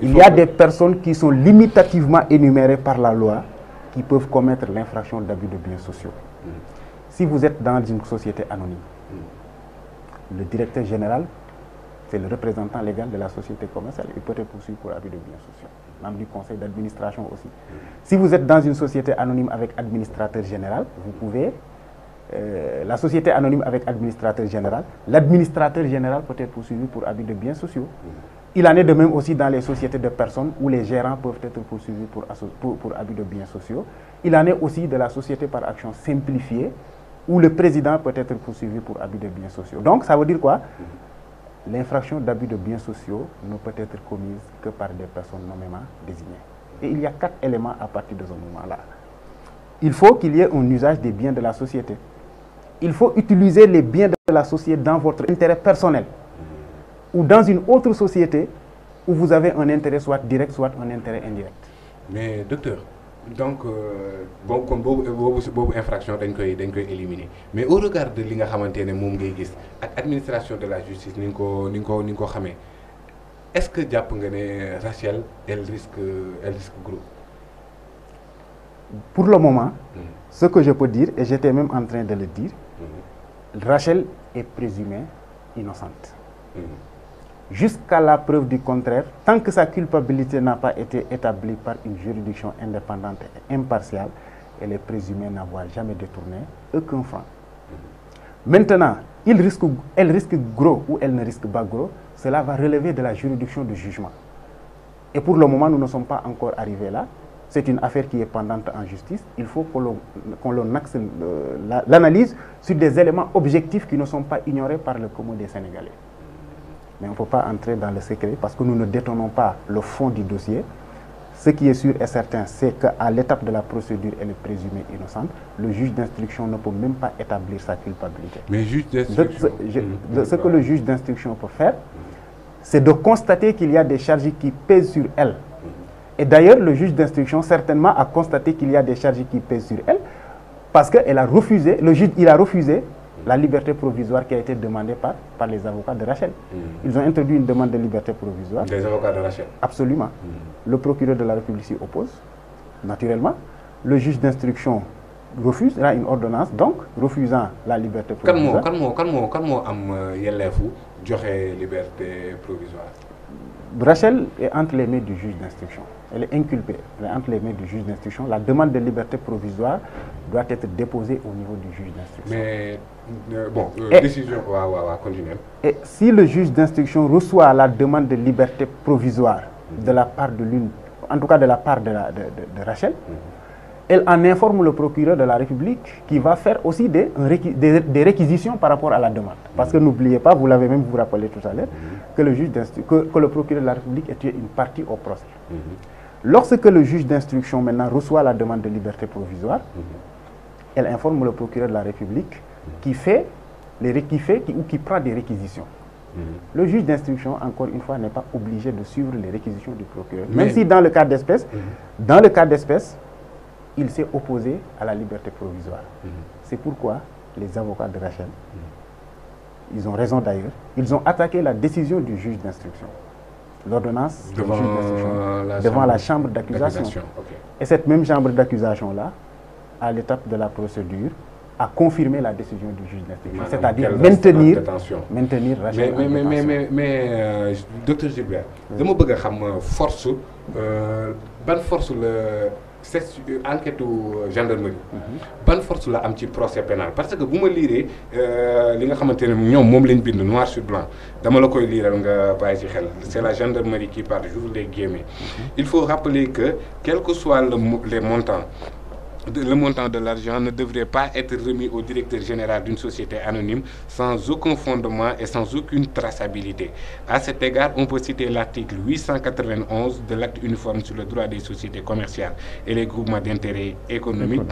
il y a des personnes qui sont limitativement énumérées par la loi qui peuvent commettre l'infraction d'abus de biens sociaux. Si vous êtes dans une société anonyme, le directeur général, c'est le représentant légal de la société commerciale, il peut être poursuivi pour abus de biens sociaux. Membre du conseil d'administration aussi. Si vous êtes dans une société anonyme avec administrateur général, vous pouvez, la société anonyme avec administrateur général, l'administrateur général peut être poursuivi pour abus de biens sociaux. Il en est de même aussi dans les sociétés de personnes où les gérants peuvent être poursuivis pour abus de biens sociaux. Il en est aussi de la société par action simplifiée où le président peut être poursuivi pour abus de biens sociaux. Donc ça veut dire quoi? L'infraction d'abus de biens sociaux ne peut être commise que par des personnes nommément désignées. Et il y a 4 éléments à partir de ce moment-là. Il faut qu'il y ait un usage des biens de la société. Il faut utiliser les biens de la société dans votre intérêt personnel ou dans une autre société où vous avez un intérêt soit direct, soit un intérêt indirect. Mais docteur, donc, comme beaucoup infraction dañ koy éliminer. Mais au regard de li nga xamantene mom ngay gis ak administration de la justice ni ko xamé, est-ce que japp nga né Rachel elle risque gros? Pour le moment, ce que je peux dire, et j'étais même en train de le dire, Rachel est présumée innocente. Jusqu'à la preuve du contraire, tant que sa culpabilité n'a pas été établie par une juridiction indépendante et impartiale, elle est présumée n'avoir jamais détourné aucun franc. Maintenant, elle risque gros ou elle ne risque pas gros, cela va relever de la juridiction de jugement. Et pour le moment, nous ne sommes pas encore arrivés là. C'est une affaire qui est pendante en justice. Il faut qu'on axe l'analyse sur des éléments objectifs qui ne sont pas ignorés par le commun des Sénégalais. Mais on ne peut pas entrer dans le secret parce que nous ne détenons pas le fond du dossier. Ce qui est sûr et certain, c'est qu'à l'étape de la procédure, elle est présumée innocente. Le juge d'instruction ne peut même pas établir sa culpabilité. Mais juge d'instruction... Ce que le juge d'instruction peut faire, c'est de constater qu'il y a des charges qui pèsent sur elle. Et d'ailleurs, le juge d'instruction certainement a constaté qu'il y a des charges qui pèsent sur elle parce qu'elle a refusé, le juge il a refusé la liberté provisoire qui a été demandée par les avocats de Rachel. Ils ont introduit une demande de liberté provisoire. Des avocats de Rachel? Absolument. Le procureur de la République s'y oppose, naturellement. Le juge d'instruction refuse, il a une ordonnance, donc refusant la liberté provisoire. Quand am yellefu joxe liberté provisoire? Rachel est entre les mains du juge d'instruction. Elle est inculpée. Elle est entre les mains du juge d'instruction. La demande de liberté provisoire doit être déposée au niveau du juge d'instruction. Mais, décision, continuer. Et si le juge d'instruction reçoit la demande de liberté provisoire de la part de l'une, en tout cas de la part de Rachel, elle en informe le procureur de la République qui va faire aussi des réquisitions par rapport à la demande. Parce que n'oubliez pas, vous l'avez même vous rappelé tout à l'heure, que le procureur de la République est une partie au procès. Lorsque le juge d'instruction maintenant reçoit la demande de liberté provisoire, elle informe le procureur de la République qui prend des réquisitions. Le juge d'instruction, encore une fois, n'est pas obligé de suivre les réquisitions du procureur. Même si dans le cas d'espèce, il s'est opposé à la liberté provisoire. C'est pourquoi les avocats de Rachel, ils ont raison d'ailleurs, ils ont attaqué la décision du juge d'instruction, l'ordonnance du juge d'instruction devant la chambre d'accusation. Okay. Et cette même chambre d'accusation-là à l'étape de la procédure, à confirmer la décision du juge d'instruction, c'est-à-dire maintenir Rachel en détention. Mais docteur Gilbert, dama bëgg a xam force ban force la enquête gendarmerie ban force la am ci procès pénal parce que bu ma liiree li nga xamante ne ñoom moom lañ bind noir sur blanc dama la koy liiral nga bàyyi ci xel c'est la gendarmerie qui parle, j'ouvre les guillemets. Il faut rappeler que quel que soit les montants, le montant de l'argent ne devrait pas être remis au directeur général d'une société anonyme sans aucun fondement et sans aucune traçabilité. À cet égard, on peut citer l'article 891 de l'acte uniforme sur le droit des sociétés commerciales et les groupements d'intérêt économiques,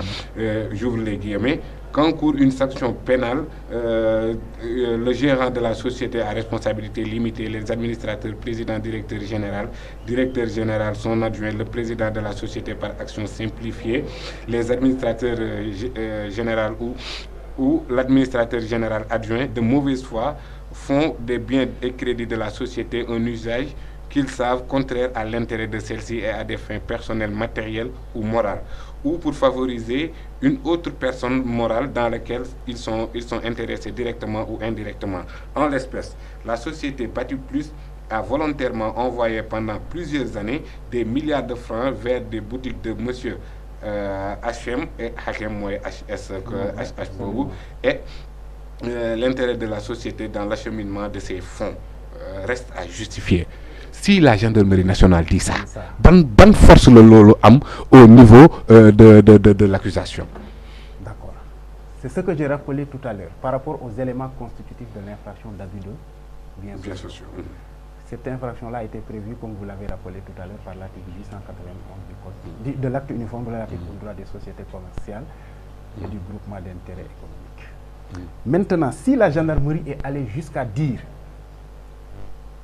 j'ouvre les guillemets, qu'encourt une sanction pénale, le gérant de la société à responsabilité limitée, les administrateurs, président, directeur général, son adjoint, le président de la société par action simplifiée, les administrateurs généraux ou l'administrateur général adjoint de mauvaise foi font des biens et crédits de la société un usage qu'ils savent contraire à l'intérêt de celle-ci et à des fins personnelles, matérielles ou morales, ou pour favoriser une autre personne morale dans laquelle ils sont intéressés directement ou indirectement. En l'espèce, la société Bâti Plus a volontairement envoyé pendant plusieurs années des milliards de francs vers des boutiques de monsieur HM et Hakem HS et l'intérêt de la société dans l'acheminement de ces fonds reste à justifier. Si la gendarmerie nationale dit ça, bonne force le lolo am au niveau de l'accusation. D'accord. C'est ce que j'ai rappelé tout à l'heure par rapport aux éléments constitutifs de l'infraction d'abus de biens sociaux. Cette infraction-là a été prévue, comme vous l'avez rappelé tout à l'heure, par l'article 891 du Code de l'acte uniforme de l'article du droit des sociétés commerciales et du groupement d'intérêt économique. Maintenant, si la gendarmerie est allée jusqu'à dire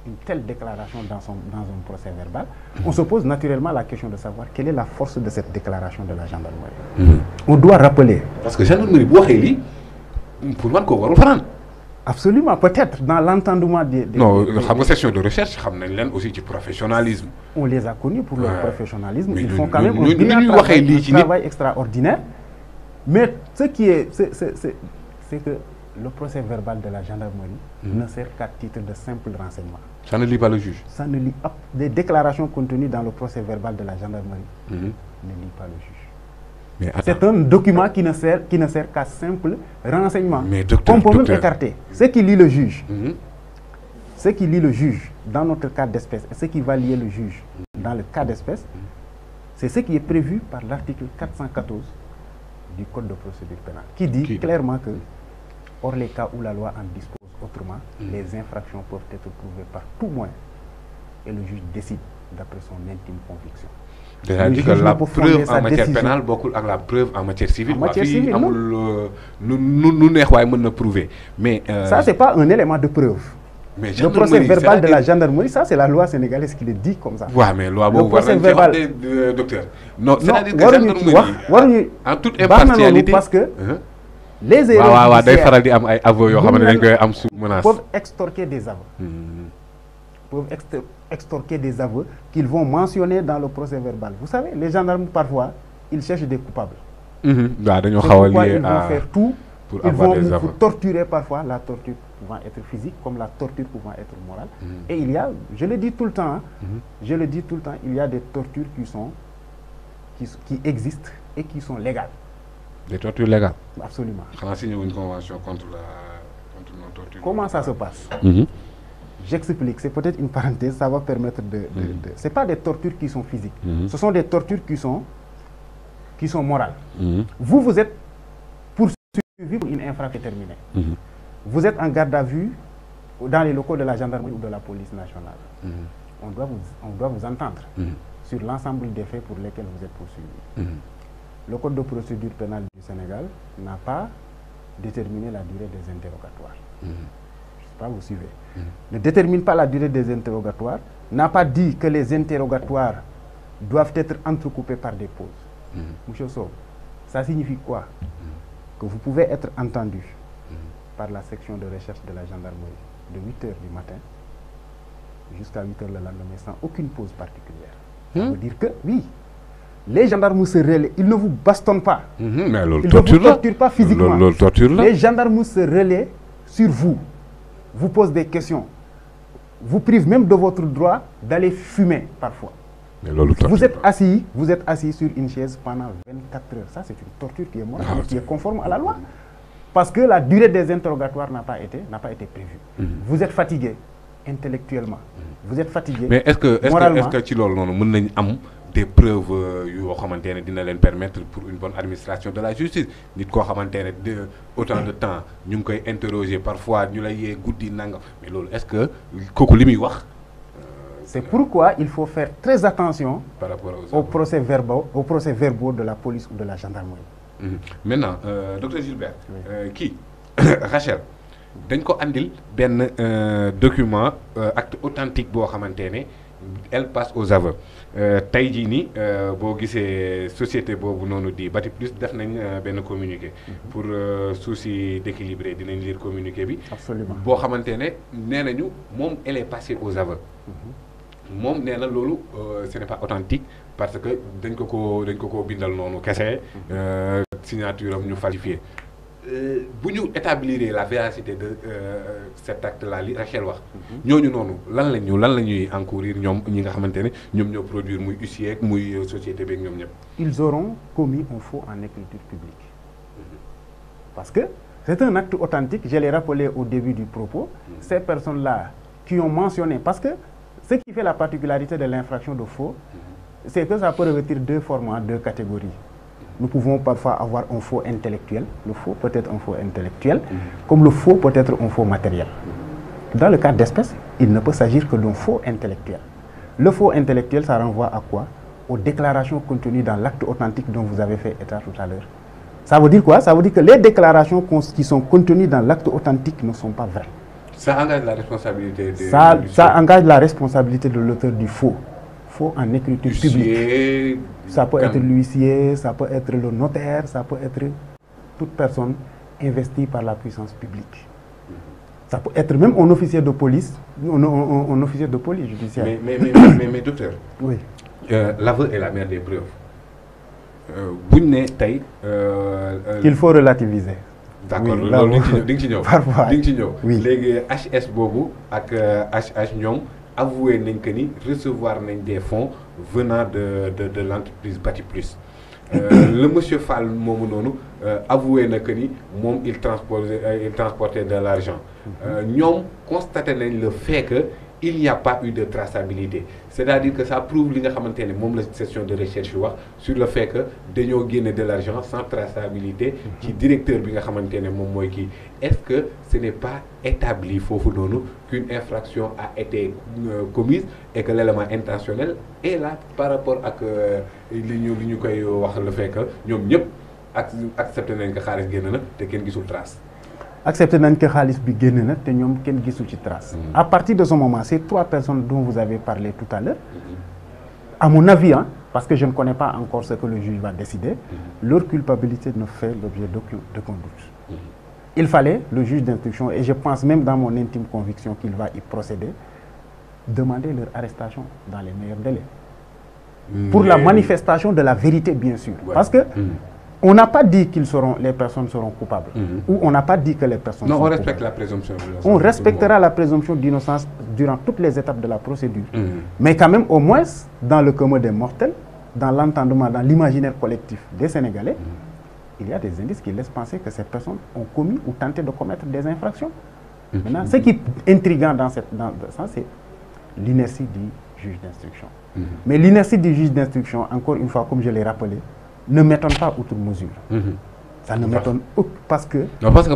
une telle déclaration dans un procès verbal, on se pose naturellement la question de savoir quelle est la force de cette déclaration de la gendarmerie. On doit rappeler. Parce que la gendarmerie, pour moi, qu'on va absolument, peut-être dans l'entendement des... Non, la session de recherche, aussi du professionnalisme. On les a connus pour leur professionnalisme. Ils font quand même un travail extraordinaire. Mais ce qui est... C'est que le procès verbal de la gendarmerie ne sert qu'à titre de simple renseignement. Ça ne lit pas le juge. Ça ne lit pas. Les déclarations contenues dans le procès verbal de la gendarmerie ne lit pas le juge. C'est un document qui ne sert qu'à simple renseignement. Mais docteur, on peut même écarter. Ce qui lit le juge, ce qui lit le juge dans notre cas d'espèce et ce qui va lier le juge dans le cas d'espèce, c'est ce qui est prévu par l'article 414 du Code de procédure pénale, qui dit clairement que, hors les cas où la loi en dispose autrement, les infractions peuvent être prouvées par tout moyen et le juge décide d'après son intime conviction. C'est-à-dire que la preuve en matière pénale beaucoup avec la preuve en matière civile. Nous prouver. Mais ça, ce n'est pas un élément de preuve. Mais le procès verbal de la gendarmerie, ça, c'est la loi sénégalaise qui le dit comme ça. Oui, mais loi le procès verbal docteur. Non, c'est-à-dire que la gendarmerie, en toute impartialité, parce que les erreurs peuvent extorquer des aveux. Extorquer des aveux qu'ils vont mentionner dans le procès verbal. Vous savez, les gendarmes, parfois, ils cherchent des coupables. Ils vont faire tout. Ils vont torturer parfois, la torture pouvant être physique, comme la torture pouvant être morale. Et il y a, je le dis tout le temps, il y a des tortures qui existent et qui sont légales. Des tortures légales? Absolument. On a signé une convention contre nos tortures. Comment ça se passe? J'explique, c'est peut-être une parenthèse, ça va permettre ce n'est pas des tortures qui sont physiques, ce sont des tortures qui sont morales. Vous êtes poursuivi pour une infraction terminée. Vous êtes en garde à vue dans les locaux de la gendarmerie ou de la police nationale. On doit vous entendre sur l'ensemble des faits pour lesquels vous êtes poursuivi. Le Code de procédure pénale du Sénégal n'a pas déterminé la durée des interrogatoires. Je ne sais pas, vous suivez. Ne détermine pas la durée des interrogatoires, n'a pas dit que les interrogatoires doivent être entrecoupés par des pauses. Monsieur Sow, ça signifie quoi? Que vous pouvez être entendu par la section de recherche de la gendarmerie de 8 h du matin jusqu'à 8 h le lendemain sans aucune pause particulière. Ça veut dire que, oui, Les gendarmes se relaient, ils ne vous bastonnent pas. Mais Ils ne vous torturent pas physiquement. Les gendarmes se relaient sur vous, vous posent des questions, vous privent même de votre droit d'aller fumer parfois. Vous êtes assis sur une chaise pendant 24 heures. Ça, c'est une torture qui est morale, qui est conforme à la loi. Parce que la durée des interrogatoires n'a pas été prévue. Vous êtes fatigué intellectuellement. Vous êtes fatigué. Mais est-ce que ci loolu noonu mën nañ am des preuves yoo xamante ne dina leen permettre pour une bonne administration de la justice nit koo xamante ne de autant de temps ñu ngi koy interroger parfois ñu lay yee guddi nangam mais loolu est-ce que kooku li muy wax. C'est pourquoi il faut faire très attention par rapport aux procès-verbaux de la police ou de la gendarmerie. Maintenant docteur Gilbert kii Rachel dañ ko andil benn document acte authentique boo xamante ne elle passe aux aveux tey jii nii boo gisee société boobu noonu di Batiplus def nañ benn communiqué pour souci d'équilibré dinañ lire communiqué bi. Absolument. boo xamante ne nee nañu moom elle est passée aux aveux. moom nee na loolu ce n'est pas authentique parce que dañ ko ko bindal noonu kese signature am ñu falsifié bu ñu établir la véracité de cet acte là li Rachel wax ñooñu noonu lan la ñuy encourir ñoom ñi nga xamante ne ñoom ñoo produire muy huissier muy société beeg ñoom ñëpp. Ils auront commis un faux en écriture publique parce que c'est un acte authentique, je l'ai rappelé au début du propos. Ces personnes-là qui ont mentionné, parce que ce qui fait la particularité de l'infraction de faux, c'est que ça peut revêtir deux formats, deux catégories. Nous pouvons parfois avoir un faux intellectuel. Le faux peut être un faux intellectuel, comme le faux peut être un faux matériel. Dans le cas d'espèce, il ne peut s'agir que d'un faux intellectuel. Le faux intellectuel, ça renvoie à quoi? Aux déclarations contenues dans l'acte authentique dont vous avez fait état tout à l'heure. Ça veut dire quoi? Ça veut dire que les déclarations qui sont contenues dans l'acte authentique ne sont pas vraies. Ça engage la responsabilité de... Ça engage la responsabilité de l'auteur du faux. Faux en écriture publique. Ça peut être l'huissier, ça peut être le notaire, ça peut être toute personne investie par la puissance publique. Ça peut être même un officier de police, un officier de police judiciaire. Mais docteur, oui. L'aveu est la mère des preuves. Il faut relativiser. D'accord, oui, parfois. Oui. Les HS Bobo et HH Nyom avoué que ni recevoir des fonds venant de l'entreprise Batiplus. Le monsieur Fall avoué que ni il transportait de l'argent. Nyom constaté le fait que il n'y a pas eu de traçabilité. C'est-à-dire que ça prouve la session de recherche sur le fait que nous gagné de l'argent sans traçabilité qui directeur bi nga xamantene mom moy ki. Est-ce que ce n'est pas établi qu'une infraction a été commise et que l'élément intentionnel est là par rapport à li koy wax le fait que ñom ñep accepté nañ que xaliss génn na té kenn gisul trace. Accepter que Khalis bi génn na te ñoom kenn gisul ci trace. À partir de ce moment, ces trois personnes dont vous avez parlé tout à l'heure, à mon avis, parce que je ne connais pas encore ce que le juge va décider, leur culpabilité ne fait l'objet d'aucun doute. Il fallait, le juge d'instruction, et je pense même dans mon intime conviction qu'il va y procéder, demander leur arrestation dans les meilleurs délais. Pour la manifestation de la vérité, bien sûr. Ouais. Parce que on n'a pas dit les personnes seront coupables. Ou on n'a pas dit que les personnes sont coupables. Non, on respecte coupables. La présomption d'innocence. On respectera la présomption d'innocence durant toutes les étapes de la procédure. Mais quand même, au moins, dans le commun des mortels, dans l'entendement, dans l'imaginaire collectif des Sénégalais, il y a des indices qui laissent penser que ces personnes ont commis ou tenté de commettre des infractions. Maintenant, ce qui est intriguant dans ça, c'est l'inertie du juge d'instruction. Mais l'inertie du juge d'instruction, encore une fois, comme je l'ai rappelé, ne m'étonne pas outre mesure. Ça ne m'étonne pas parce que... Non, parce que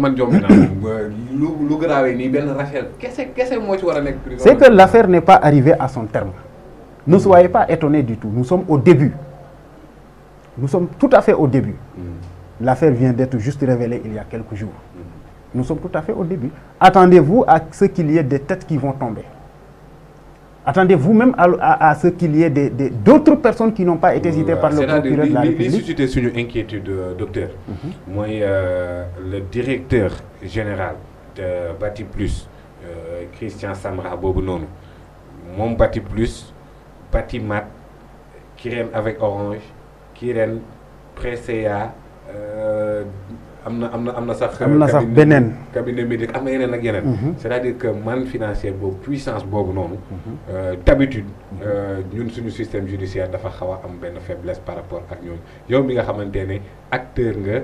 c'est que l'affaire n'est pas arrivée à son terme. Ne soyez pas étonnés du tout. Nous sommes au début. Nous sommes tout à fait au début. L'affaire vient d'être juste révélée il y a quelques jours. Nous sommes tout à fait au début. Attendez-vous à ce qu'il y ait des têtes qui vont tomber. Attendez-vous même à ce qu'il y ait d'autres personnes qui n'ont pas été citées par le procureur de la République. C'est une inquiétude, docteur. Moi, le directeur général de Batiplus, Christian Samra Bobonon, mon Batiplus, Batimat, Kirène avec Orange, Kirène Presea am na sax cabinet médical am na yeneen ak yeneen. c'est-à-dire que manne financière boobu puissance boobu noonu. d'habitude ñun suñu système judiciaire dafa xaw a am benn faiblesse par rapport ak ñoom yow mi nga xamante ne acteur nga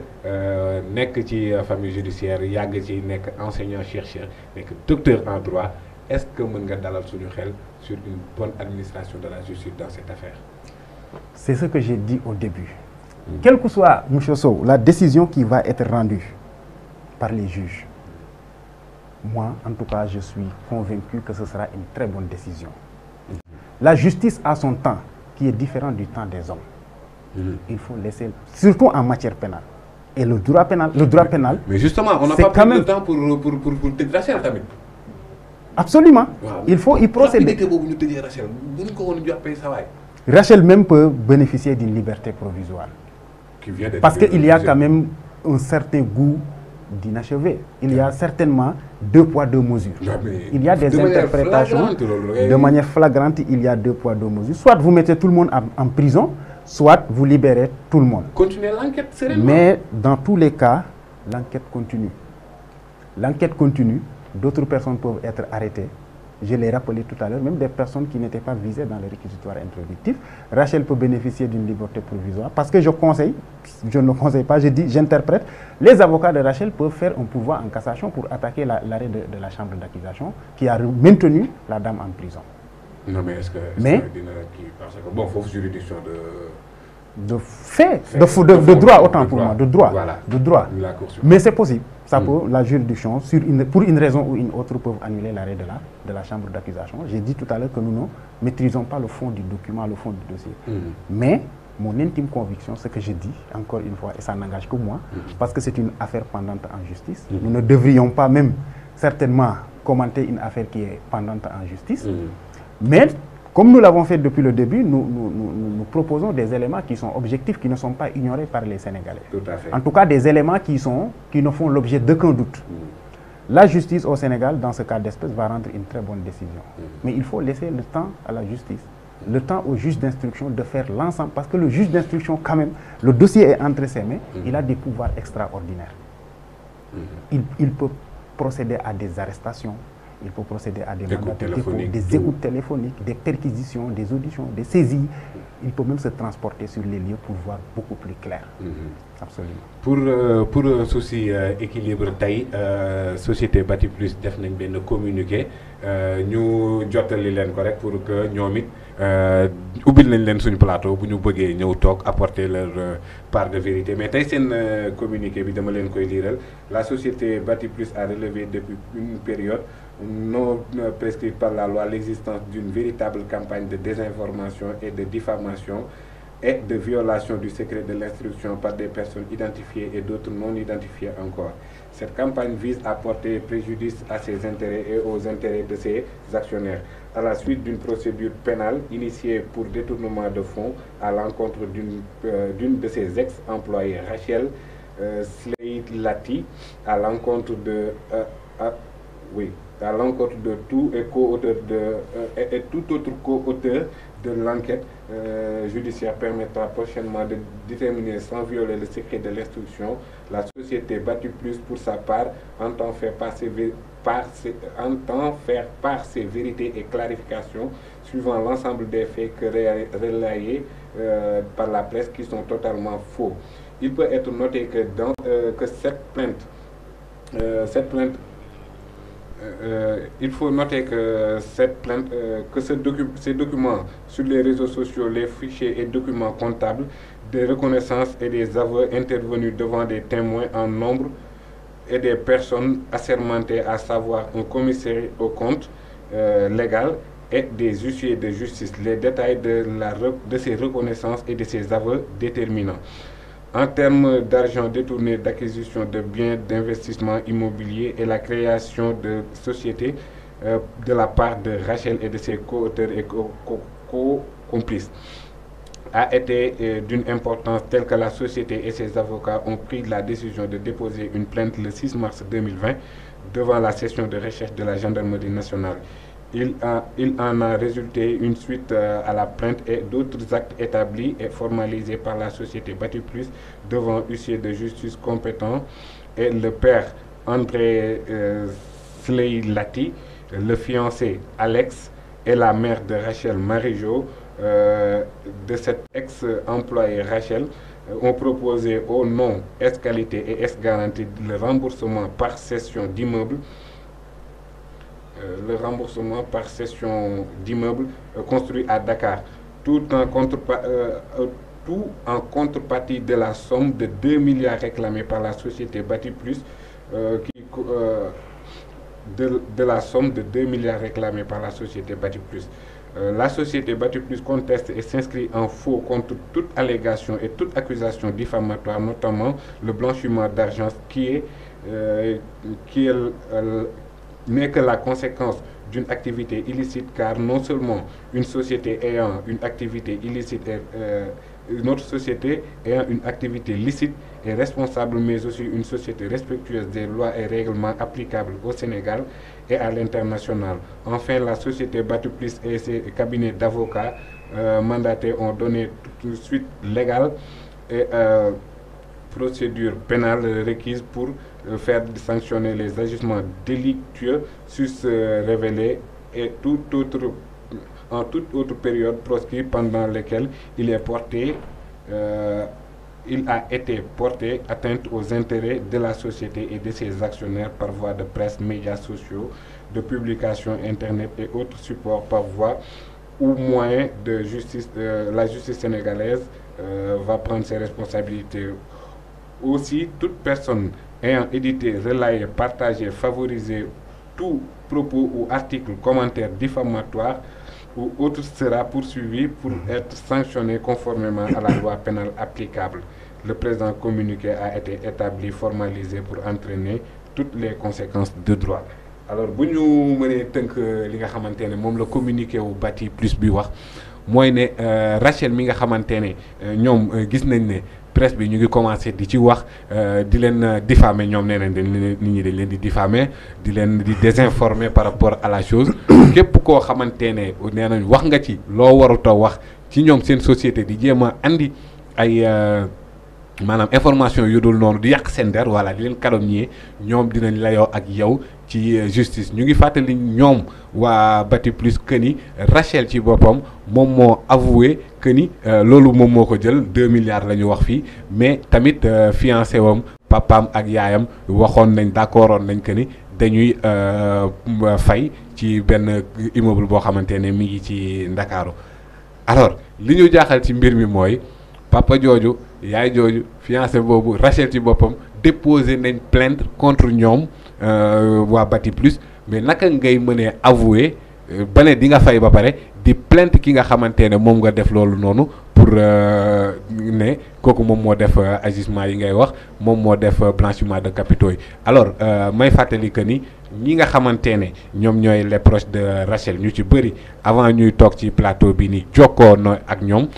nekk ci famille judiciaire yàgg ci nekk enseignant chercheur nekk docteur en droit est-ce que mën nga dalal suñu xel sur une bonne administration de la justice dans cette affaire? C'est ce que j'ai dit au début. Quelle que soit, M. Sow, la décision qui va être rendue par les juges, moi, en tout cas, je suis convaincu que ce sera une très bonne décision. La justice a son temps, qui est différent du temps des hommes. Il faut laisser, surtout en matière pénale. Et le droit pénal... Mais justement, on n'a pas pris le temps pour te Rachel, Tamit. Absolument. Wow. Il faut y procéder. Rachel même peut bénéficier d'une liberté provisoire. Parce qu'il y a quand même un certain goût d'inachevé. Il y a certainement 2 poids 2 mesures. Il y a des interprétations. De manière flagrante, il y a 2 poids 2 mesures. Soit vous mettez tout le monde en prison, soit vous libérez tout le monde. Continuez l'enquête sereinement. Mais dans tous les cas, l'enquête continue. L'enquête continue. D'autres personnes peuvent être arrêtées. Je l'ai rappelé tout à l'heure, même des personnes qui n'étaient pas visées dans le réquisitoire introductif. Rachel peut bénéficier d'une liberté provisoire parce que je ne conseille pas, je dis, j'interprète. Les avocats de Rachel peuvent faire un pouvoir en cassation pour attaquer l'arrêt de la chambre d'accusation qui a maintenu la dame en prison. Non, mais est-ce que parce que bon, il faut juridiction de fait, de droit autant pour moi, de droit. Voilà. De droit. Mais c'est possible. Ça peut, la juridiction, pour une raison ou une autre, peuvent annuler l'arrêt de la chambre d'accusation. J'ai dit tout à l'heure que nous ne maîtrisons pas le fond du document, le fond du dossier. Mais mon intime conviction, ce que je dis, encore une fois, et ça n'engage que moi, parce que c'est une affaire pendante en justice. Nous ne devrions pas même, certainement, commenter une affaire qui est pendante en justice. Mais, comme nous l'avons fait depuis le début, nous proposons des éléments qui sont objectifs, qui ne sont pas ignorés par les Sénégalais. Tout à fait. En tout cas, des éléments qui ne font l'objet d'aucun doute. La justice au Sénégal, dans ce cas d'espèce, va rendre une très bonne décision. Mais il faut laisser le temps à la justice, le temps au juge d'instruction de faire l'ensemble. Parce que le juge d'instruction, quand même, le dossier est entre ses mains, il a des pouvoirs extraordinaires. Il peut procéder à des arrestations. Il peut procéder à des mandats de dépôt, des écoutes téléphoniques, des perquisitions, des auditions, des saisies. Il peut même se transporter sur les lieux pour voir beaucoup plus clair. Absolument. Pour souci équilibre tey société Bati Plus def nañ benn communiqué ñu jottali leen ko rek pour que ñoom it ubbil nañ leen suñu plateau bu ñu bëggee ñëw toog apporter leur part de vérité mais tey seen communiqué bi dama leen koy liiral. La société Bati Plus a relevé depuis une période non prescrite par la loi l'existence d'une véritable campagne de désinformation et de diffamation et de violation du secret de l'instruction par des personnes identifiées et d'autres non identifiées encore. Cette campagne vise à porter préjudice à ses intérêts et aux intérêts de ses actionnaires. À la suite d'une procédure pénale initiée pour détournement de fonds à l'encontre d'une de ses ex-employés, Rachel Sleilati, à l'encontre de tout et co-auteur et tout autre co-auteur de l'enquête judiciaire permettra prochainement de déterminer sans violer le secret de l'instruction. La société Bati Plus, pour sa part, entend faire part ses vérités et clarifications suivant l'ensemble des faits relayés par la presse qui sont totalement faux. Il peut être noté que cette plainte il faut noter que ces documents sur les réseaux sociaux, les fichiers et documents comptables, des reconnaissances et des aveux intervenus devant des témoins en nombre et des personnes assermentées, à savoir un commissaire aux comptes légal et des huissiers de justice. Les détails de ces reconnaissances et de ces aveux déterminants. En termes d'argent détourné, d'acquisition de biens d'investissement immobilier et la création de sociétés de la part de Rachel et de ses co-auteurs et co-complices a été d'une importance telle que la société et ses avocats ont pris la décision de déposer une plainte le 6 mars 2020 devant la section de recherche de la gendarmerie nationale. il en a résulté une suite à la plainte et d'autres actes établis et formalisés par la société Bati Plus devant huissier de justice compétent et le père André Sleilati, le fiancé Alex et la mère de Rachel Marijo, de cet ex-employé Rachel, ont proposé au nom S-Qualité et S-Garantie le remboursement par cession d'immeubles construits à Dakar, tout en contrepartie de la somme de 2 milliards réclamée par la société Bati Plus, de la somme de 2 milliards réclamée par la société Bati Plus. La société Bati Plus conteste et s'inscrit en faux contre toute allégation et toute accusation diffamatoire, notamment le blanchiment d'argent n'est que la conséquence d'une activité illicite, car non seulement une société ayant une activité illicite notre société ayant une activité licite est responsable, mais aussi une société respectueuse des lois et règlements applicables au Sénégal et à l'international. Enfin, la société Bati Plus et ses cabinets d'avocats mandatés ont donné toute suite légale et procédure pénale requise pour faire sanctionner les agissements délictueux sus révélés et en toute autre période proscrite pendant laquelle il a été porté atteinte aux intérêts de la société et de ses actionnaires par voie de presse, médias sociaux, de publications internet et autres supports par voie ou moyen de justice. La justice sénégalaise va prendre ses responsabilités. Aussi, toute personne ayant édité, relayé, partagé, favorisé tout propos ou article, commentaire diffamatoire ou autre sera poursuivi pour être sanctionné conformément à la loi pénale applicable. Le présent communiqué a été établi, formalisé pour entraîner toutes les conséquences de droit. Alors bu ñu mënee tënk li nga xamante ne moom la communiqué wu Bati Plus bi wax mooy ne Rachel mi nga xamante ne ñoom gis nañ ne presse bi ñu ngi commencé di ci wax di leen diffamer, ñoom nee nañ nit ñi dañ leen di diffamer, di leen di désinformer par rapport à la chose. képp koo xamante ne nee nañ wax nga ci loo warut a wax ci ñoom seen société di jéem a andi ay maanaam information yu dul noonu di yàq seen der voilà di leen calomnier, ñoom dinañ layoo ak yow ci justice. ñu ngi fàttali ñoom waa Bati Plus que ni Rachel ci boppam moom moo avoué que ni loolu moom moo ko jël 2 milliards la ñu wax fii, mais tamit fiancé wam papaam ak yaayam waxoon nañ d'accordoon nañ que ni dañuy fay ci benn immeuble boo xamante ne mi ngi ci Ndakaaru. Alors li ñu jaaxal ci mbir mi mooy papa jooju yaay jooju fiancé boobu Rachel ci boppam déposé nañ plainte contre ñoom waa Bati Plus, mais naka ngay mënee avouer ba ne di nga fay ba pare di plainte ki nga xamante ne moom nga def loolu noonu pour ne kooku moom moo def agissement yi ngay wax, moom moo def blanchiment de capitaux yi. Alors may fàttali que ni ñi nga xamante ne ñoom ñooy les proches de Rachel ñu ci bëri avant ñuy toog ci plateau bi ni jokkoo na ak ñoom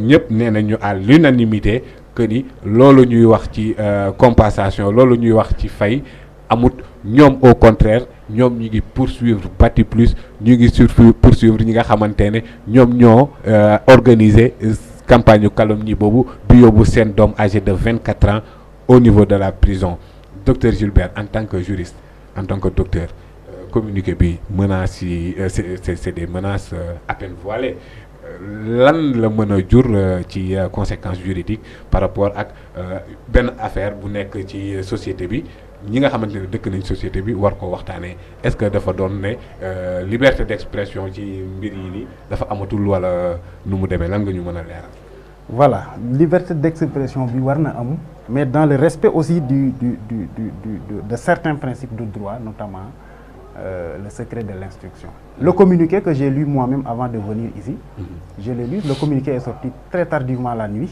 ñëpp nee nañu à l'unanimité que ni loolu ñuy wax ci compensation, loolu ñuy wax ci fay amut. ñoom au contraire ñoom ñu ngi poursuivre Bati Plus, ñu ngi poursuivre ñi nga xamante ne ñoom ñoo organiser campagne calomnie boobu bi yóbbu seen doom âgé de 24 ans au niveau de la prison. Docteur Gilbert, en tant que juriste, en tant que docteur, communiqué bi menaces yi c'est des menaces à peine voilées. Lan la mën a jur ci conséquences juridiques par rapport ak benn affaire bu nekk ci société bi, ñi nga xamante ne dëkk nañ société bi war ko waxtaanee? Est-ce que dafa doon ne liberté d'expression ci mbir yi nii dafa amatul wala nu mu demee? Lan nga ñu mën a leeral? Voilà, liberté d'expression bi war na am, mais dans le respect aussi de certains principes de droit, notamment le secret de l'instruction. Le communiqué que j'ai lu moi-même avant de venir ici, je l'ai lu, le communiqué est sorti très tardivement la nuit.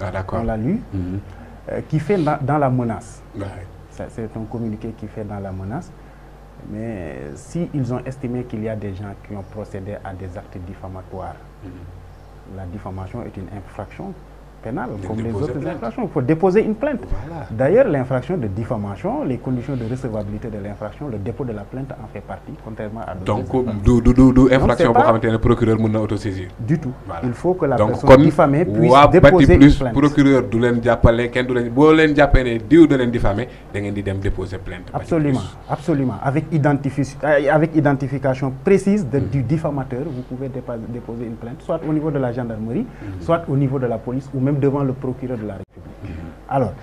Ah, d'accord. On l'a lu, qui fait dans la menace. Ouais. C'est un communiqué qui fait dans la menace, mais si ils ont estimé qu'il y a des gens qui ont procédé à des actes diffamatoires, la diffamation est une infraction pénale comme les autres infractions. Il faut déposer une plainte. Voilà. D'ailleurs, l'infraction de diffamation, les conditions de recevabilité de l'infraction, le dépôt de la plainte en fait partie, contrairement à d'autres donc du infraction boo xamante ne procureur mën na autosaisir. du tout. Voilà. Il faut que la donc personne diffamée puisse déposer une plainte. procureur du leen jàppale kenn du leen boo leen jàppee ne diw da leen diffamé da ngeen di dem déposer plainte. Absolument, absolument. Avec identification précise du diffamateur, vous pouvez déposer une plainte, soit au niveau de la gendarmerie, soit au niveau de la police, ou même devant le procureur de la République. Alors,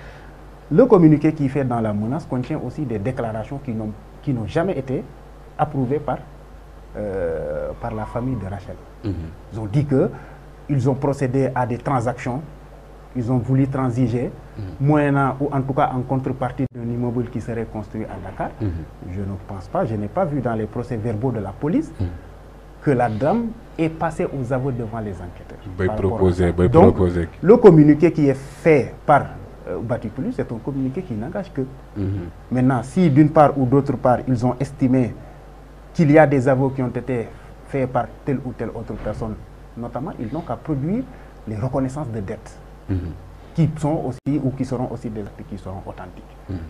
le communiqué qui est fait dans la menace contient aussi des déclarations qui n'ont jamais été approuvées par la famille de Rachel. Ils ont dit qu'ils ont procédé à des transactions, ils ont voulu transiger, moyennant ou en tout cas en contrepartie d'un immeuble qui serait construit à Dakar. Je ne pense pas, je n'ai pas vu dans les procès-verbaux de la police que la dame est passée aux aveux devant les enquêteurs. Donc, le communiqué qui est fait par Batiplus, c'est un communiqué qui n'engage que. Maintenant, si d'une part ou d'autre part, ils ont estimé qu'il y a des aveux qui ont été faits par telle ou telle autre personne, notamment, ils n'ont qu'à produire les reconnaissances de dettes qui sont aussi ou qui seront aussi des actes qui seront authentiques.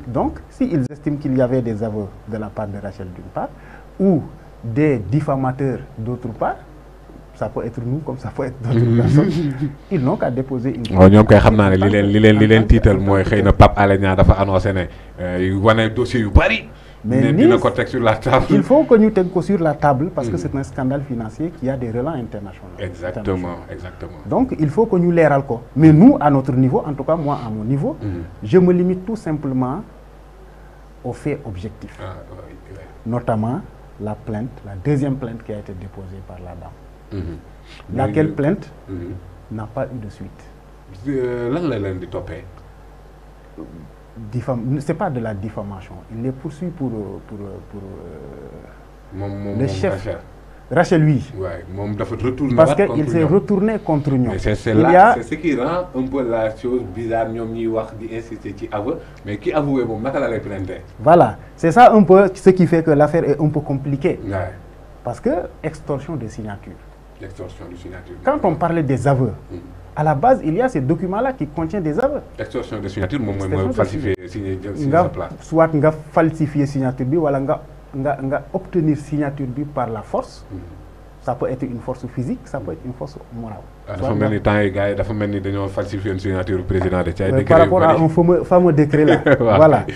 Donc, s'ils estiment qu'il y avait des aveux de la part de Rachel d'une part, ou des diffamateurs d'autre part, ça peut être nous comme ça peut être d'autres personnes, ils n'ont qu'à déposer une plainte. ñoom kay xam naa ne li leen tiital mooy xëy na Pape Alé Niang dafa annoncé ne wane dossier yu bari. Mais dina ko teg sur la table. Il faut que nous tenions sur la table parce que c'est un scandale financier qui a des relents internationaux. Exactement. Donc il faut que nous les ralco. Mais nous, à notre niveau, en tout cas moi à mon niveau, je me limite tout simplement aux faits objectifs. Notamment la plainte, la deuxième plainte qui a été déposée par la dame. Laquelle plainte n'a pas eu de suite. Lan la leen di toppee. C'est pas de la diffamation. Il les poursuit pour le chef. Rachel, oui. Parce qu'il s'est retourné contre nous. C'est ce qui rend un peu la chose bizarre. Nous insister sur aveu, mais qui avoue bon, voilà, c'est ça un peu ce qui fait que l'affaire est un peu compliquée. Ouais. Parce que extorsion de signature. L'extorsion de signature. Quand on parlait des aveux, à la base, il y a ces documents-là qui contiennent des aveux. Extorsion de signature, moi, falsifier signature sur place. Soit on falsifier signature, ou obtenir signature par la force. Ça peut être une force physique, ça peut être une force morale. Dafa mel ni temps yi gars yi dafa mel ni dañoo falsifier une signature du président de Tchad. Par rapport à un fameux décret là. Voilà.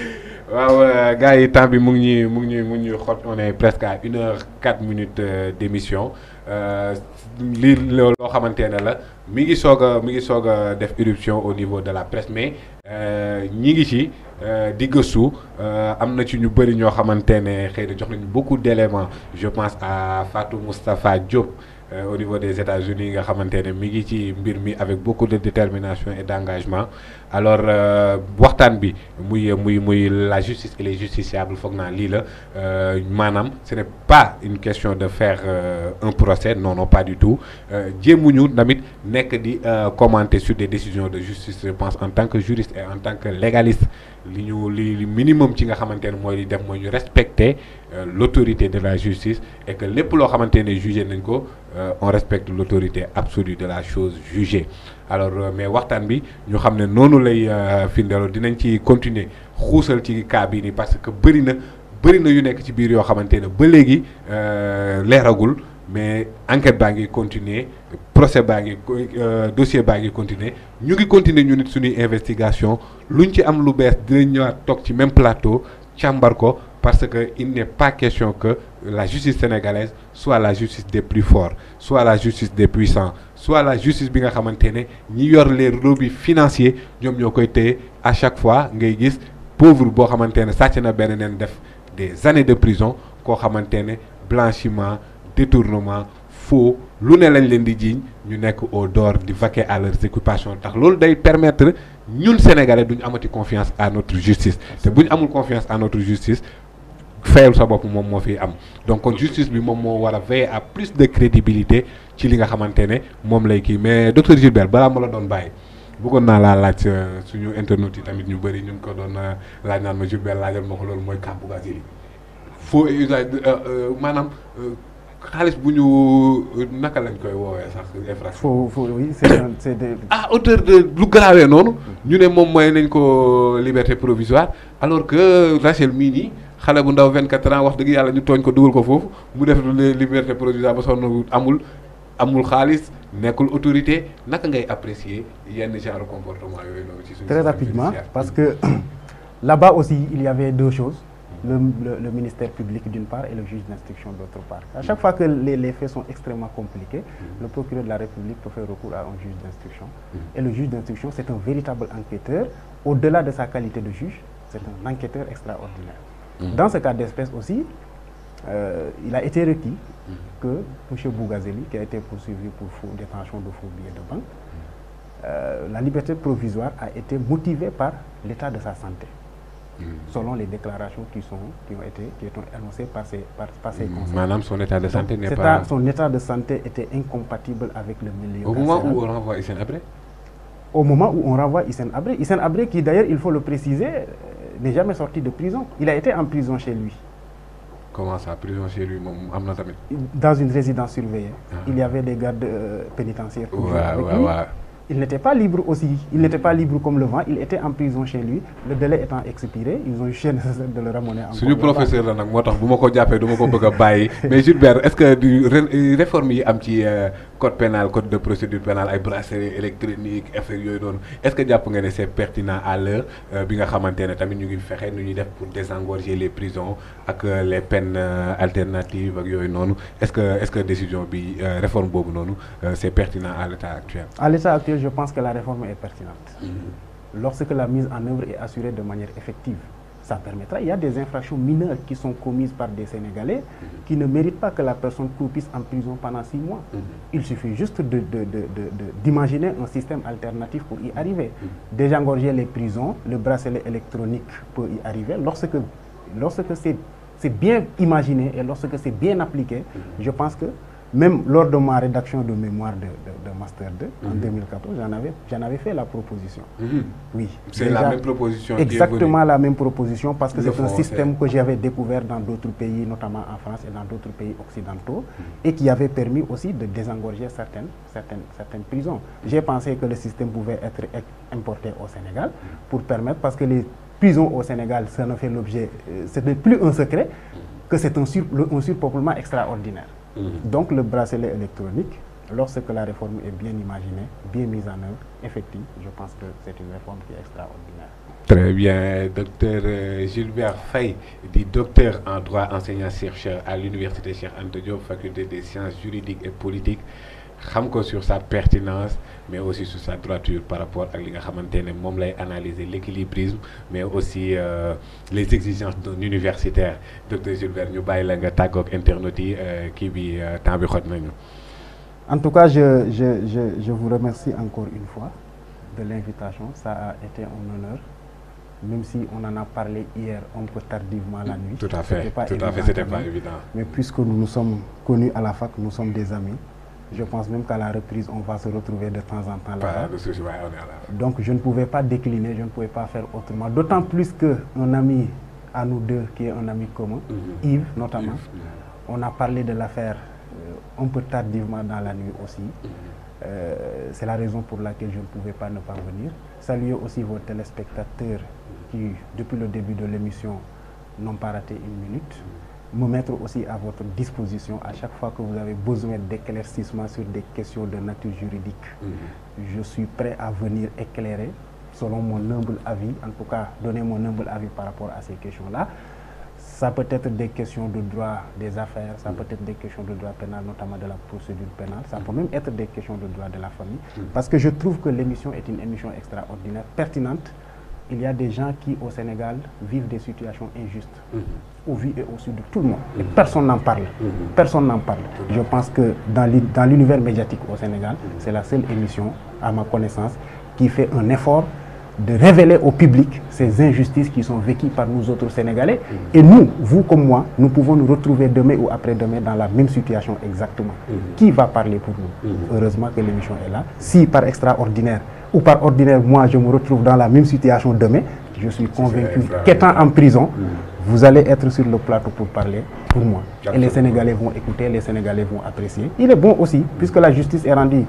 waaw gars yi temps bi mu ngi xot on est presque à 1h04 d'émission lii loo xamante ne la mi ngi soog a def éruption au niveau de la presse mais ñi ngi ci di gëstu am na ci ñu bëri ñoo xamante ne xëy na jox nañu beaucoup d'éléments je pense à Fatou Moustapha Diop au niveau des États-Unis nga xamante ne mi ngi ci mbir mi avec beaucoup de détermination et d'engagement alors waxtaan bi muy la justice et les justiciables foog naa lii la maanaam ce n'est pas une question de faire un procès non pas du tout jéemuñu tamit nekk di commenter sur des décisions de justice je pense en tant que juriste et en tant que légaliste li minimum ci nga xamante ne mooy li def mooy ñu respecter l'autorité de la justice et que lépp loo xamante ne jugé nañ ko on respecte l'autorité absolue de la chose jugée alors mais waxtaan bi ñu xam ne noonu lay findeeloo dinañ ci continuer xuusal ci cas bi ni parce que bëri na yu nekk ci biir yoo xamante ne ba léegi leeragul mais enquête baa ngi continuer procès baa ngi dossier baa ngi continuer ñu ngi continuer ñu nit suñuy investigation luñ ci am lu bees dinañ ñëwaat toog ci même plateau càmbar ko parce que il n'est pas question que la justice sénégalaise soit la justice des plus forts soit la justice des puissants soit la justice bi nga xamante ne ñi yor les lobbies financiers ñoom ñoo koy téye à chaque fois ngay gis pauvre boo xamante ne sàcc na benn neen def des années de prison koo xamante ne blanchiment détournement faux lu ne lañ leen di jiiñ ñu nekk au dehors di vaquer à leurs occupations tax loolu day permettre ñun sénégalais duñu amati confiance à notre justice te bu ñu amul confiance à notre justice fayal sa bopp moom moo fi am donc kon justice bi moom moo war a veiller à plus de crédibilité ci li nga xamante ne moom lay kii mais docteur Gilbert balaa ma la doon bàyyi bëggoon naa laa laaj suñu internautes yi tamit ñu bëri ñu ngi ko doon laaj naan ma Gilbert laajal ma ko loolu mooy cas Bougazelli faux et usage maanaam xaalis bu ñu naka lañ koy woowee sax infraction. oui c'est des. à hauteur de lu garaawee noonu. ñu ne moom mooy nañ ko liberté provisoire alors que Rachel mii nii xale bu ndaw 24 ans wax dëgg yàlla ñu tooñ ko dugal ko foofu mu def liberté provisoire ba sonn amul xaalis nekkul autorité naka ngay apprécier yenn genre comportement yooyu noonu ci suñu. Très rapidement parce que là-bas aussi il y avait deux choses. Le ministère public d'une part et le juge d'instruction d'autre part. À chaque fois que les faits sont extrêmement compliqués, le procureur de la République peut faire recours à un juge d'instruction. Et le juge d'instruction, c'est un véritable enquêteur. Au-delà de sa qualité de juge, c'est un enquêteur extraordinaire. Dans ce cas d'espèce aussi, il a été requis que M. Bougazeli, qui a été poursuivi pour détention de faux billets de banque, la liberté provisoire a été motivée par l'état de sa santé. Selon les déclarations qui ont été annoncées par ses conseils. Madame, son état de santé n'est pas... Son état de santé était incompatible avec le milieu carcéral. Au moment où on renvoie Hissène Habré? Au moment où on renvoie Hissène Habré. Hissène Habré, qui d'ailleurs, il faut le préciser, n'est jamais sorti de prison. Il a été en prison chez lui. Comment ça, prison chez lui? Dans une résidence surveillée. Il y avait des gardes pénitentiaires avec lui. Il n'était pas libre aussi, il n'était pas libre comme le vent, il était en prison chez lui, le délai étant expiré, ils ont jugé nécessaire de le ramener en suñu professeur la nag moo tax bu ma ko jàppee du ma ko bëgg a bàyyi mais Gilbert est-ce que du réforme yi am ci code pénal code de procédure pénale ay bracelet électronique affaire yooyu noonu est-ce que jàpp nga ne c'est pertinent à l'heure bi nga xamante ne tamit ñu ngi fexe nu ñuy def pour désengorger les prisons ak les peines alternatives ak yooyu noonu est-ce que décision bi réforme boobu noonu c'est pertinent à l'état actuel? À l'état actuel, je pense que la réforme est pertinente. Lorsque la mise en œuvre est assurée de manière effective, ça permettra. Il y a des infractions mineures qui sont commises par des Sénégalais qui ne méritent pas que la personne croupisse en prison pendant 6 mois. Il suffit juste d'imaginer un système alternatif pour y arriver. Désengorger les prisons, le bracelet électronique peut y arriver. Lorsque c'est bien imaginé et lorsque c'est bien appliqué, je pense que même lors de ma rédaction de mémoire de Master 2, en 2014, j'en avais fait la proposition. Oui. C'est la même proposition. Exactement la même proposition, parce que c'est un système que j'avais découvert dans d'autres pays, notamment en France et dans d'autres pays occidentaux, et qui avait permis aussi de désengorger certaines prisons. J'ai pensé que le système pouvait être importé au Sénégal pour permettre, parce que les prisons au Sénégal, ça ne fait l'objet, ce n'est plus un secret, que c'est un surpeuplement extraordinaire. Donc le bracelet électronique, lorsque la réforme est bien imaginée, bien mise en œuvre, effective, je pense que c'est une réforme qui est extraordinaire. Très bien, docteur Gilbert Faye, dit docteur en droit enseignant-chercheur à l'université Cheikh Anta Diop, faculté des sciences juridiques et politiques. Xam ko sur sa pertinence mais aussi sur sa droiture par rapport ak li nga xamante ne moom lay analyser l'équilibrisme mais aussi les exigences d'un universitaire. Docteur Gilbert, ñu bàyyi la nga tàggoog internautes yi kii bi temps bi xoj nañu. En tout cas, je vous remercie encore une fois de l'invitation. Ça a été un honneur, même si on en a parlé hier un peu tardivement la nuit. Tout à fait, c'était pas évident. Mais puisque nous nous sommes connus à la fac, nous sommes des amis. Je pense même qu'à la reprise, on va se retrouver de temps en temps là-bas. Donc je ne pouvais pas décliner, je ne pouvais pas faire autrement. D'autant plus qu'un ami à nous deux, qui est un ami commun, Yves notamment, on a parlé de l'affaire un peu tardivement dans la nuit aussi. C'est la raison pour laquelle je ne pouvais pas ne pas venir. Saluer aussi vos téléspectateurs qui, depuis le début de l'émission, n'ont pas raté une minute. Me mettre aussi à votre disposition à chaque fois que vous avez besoin d'éclaircissement sur des questions de nature juridique. Je suis prêt à venir éclairer selon mon humble avis, en tout cas donner mon humble avis par rapport à ces questions-là. Ça peut être des questions de droit des affaires, ça peut être des questions de droit pénal, notamment de la procédure pénale, ça peut même être des questions de droit de la famille, parce que je trouve que l'émission est une émission extraordinaire, pertinente. Il y a des gens qui, au Sénégal, vivent des situations injustes, au vu et au su de tout le monde. Et personne n'en parle. Personne n'en parle. Je pense que dans l'univers médiatique au Sénégal, c'est la seule émission, à ma connaissance, qui fait un effort de révéler au public ces injustices qui sont vécues par nous autres Sénégalais. Et nous, vous comme moi, nous pouvons nous retrouver demain ou après-demain dans la même situation exactement. Qui va parler pour nous? Heureusement que l'émission est là. Si par extraordinaire ou par ordinaire, moi je me retrouve dans la même situation demain, je suis convaincu qu'étant en prison, vous allez être sur le plateau pour parler pour moi. Et les Sénégalais vont écouter, les Sénégalais vont apprécier. Il est bon aussi, puisque la justice est rendue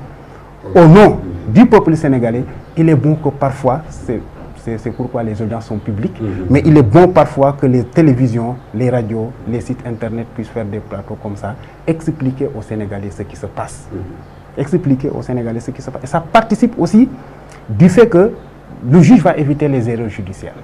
au nom du peuple sénégalais, il est bon que parfois, c'est pourquoi les audiences sont publiques, mais il est bon parfois que les télévisions, les radios, les sites internet puissent faire des plateaux comme ça, expliquer aux Sénégalais ce qui se passe. Expliquer aux Sénégalais ce qui se passe. Et ça participe aussi du fait que le juge va éviter les erreurs judiciaires.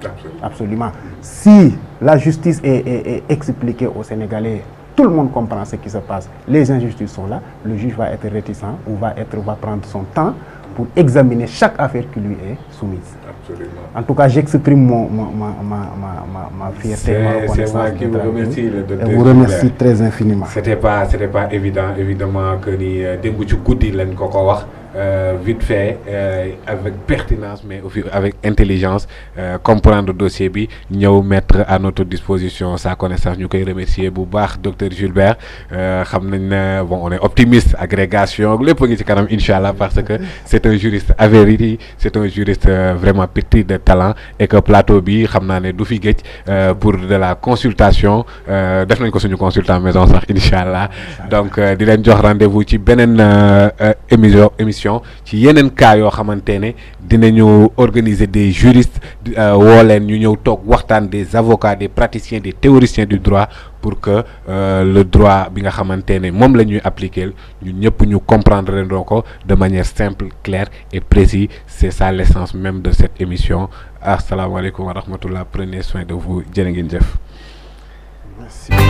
Absolument. Si la justice est expliquée aux Sénégalais, tout le monde comprend ce qui se passe, les injustices sont là, le juge va être réticent ou va prendre son temps pour examiner chaque affaire qui lui est soumise. Absolument. En tout cas, j'exprime ma fierté, ma reconnaissance. C'est moi qui vous remercie, le docteur. Et vous remercie très infiniment. C'était pas évident, évidemment, que ni démb ci guddi lañ ko wax. Vite fait, avec pertinence, mais aussi avec intelligence, comprendre le dossier, nous mettre à notre disposition sa connaissance. Nous remercier Boubar, docteur Gilbert. Bon, on est optimiste, agrégation, le point de Inch'Allah, parce que c'est un juriste avéré, c'est un juriste vraiment petit de talent, et que plateau bi, pour de la consultation, définitivement que c'est une consultant maison, Inch'Allah. Donc, dilen jox rendez-vous ci benen émission ci yeneen cas yoo xamante ne dinañu organiser des juristes woo leen ñu ñëw toog waxtaan des avocats des praticiens des théoriciens du droit pour que le droit bi nga xamante ne moom la ñuy appliquer ñun ñëpp ñu comprendre ndoo ko de manière simple, claire et précise. C'est ça l'essence même de cette émission. Assalamu alaikum wa rahmatullah. Prenez soin de vous. Jërë ngeen jëf. Merci.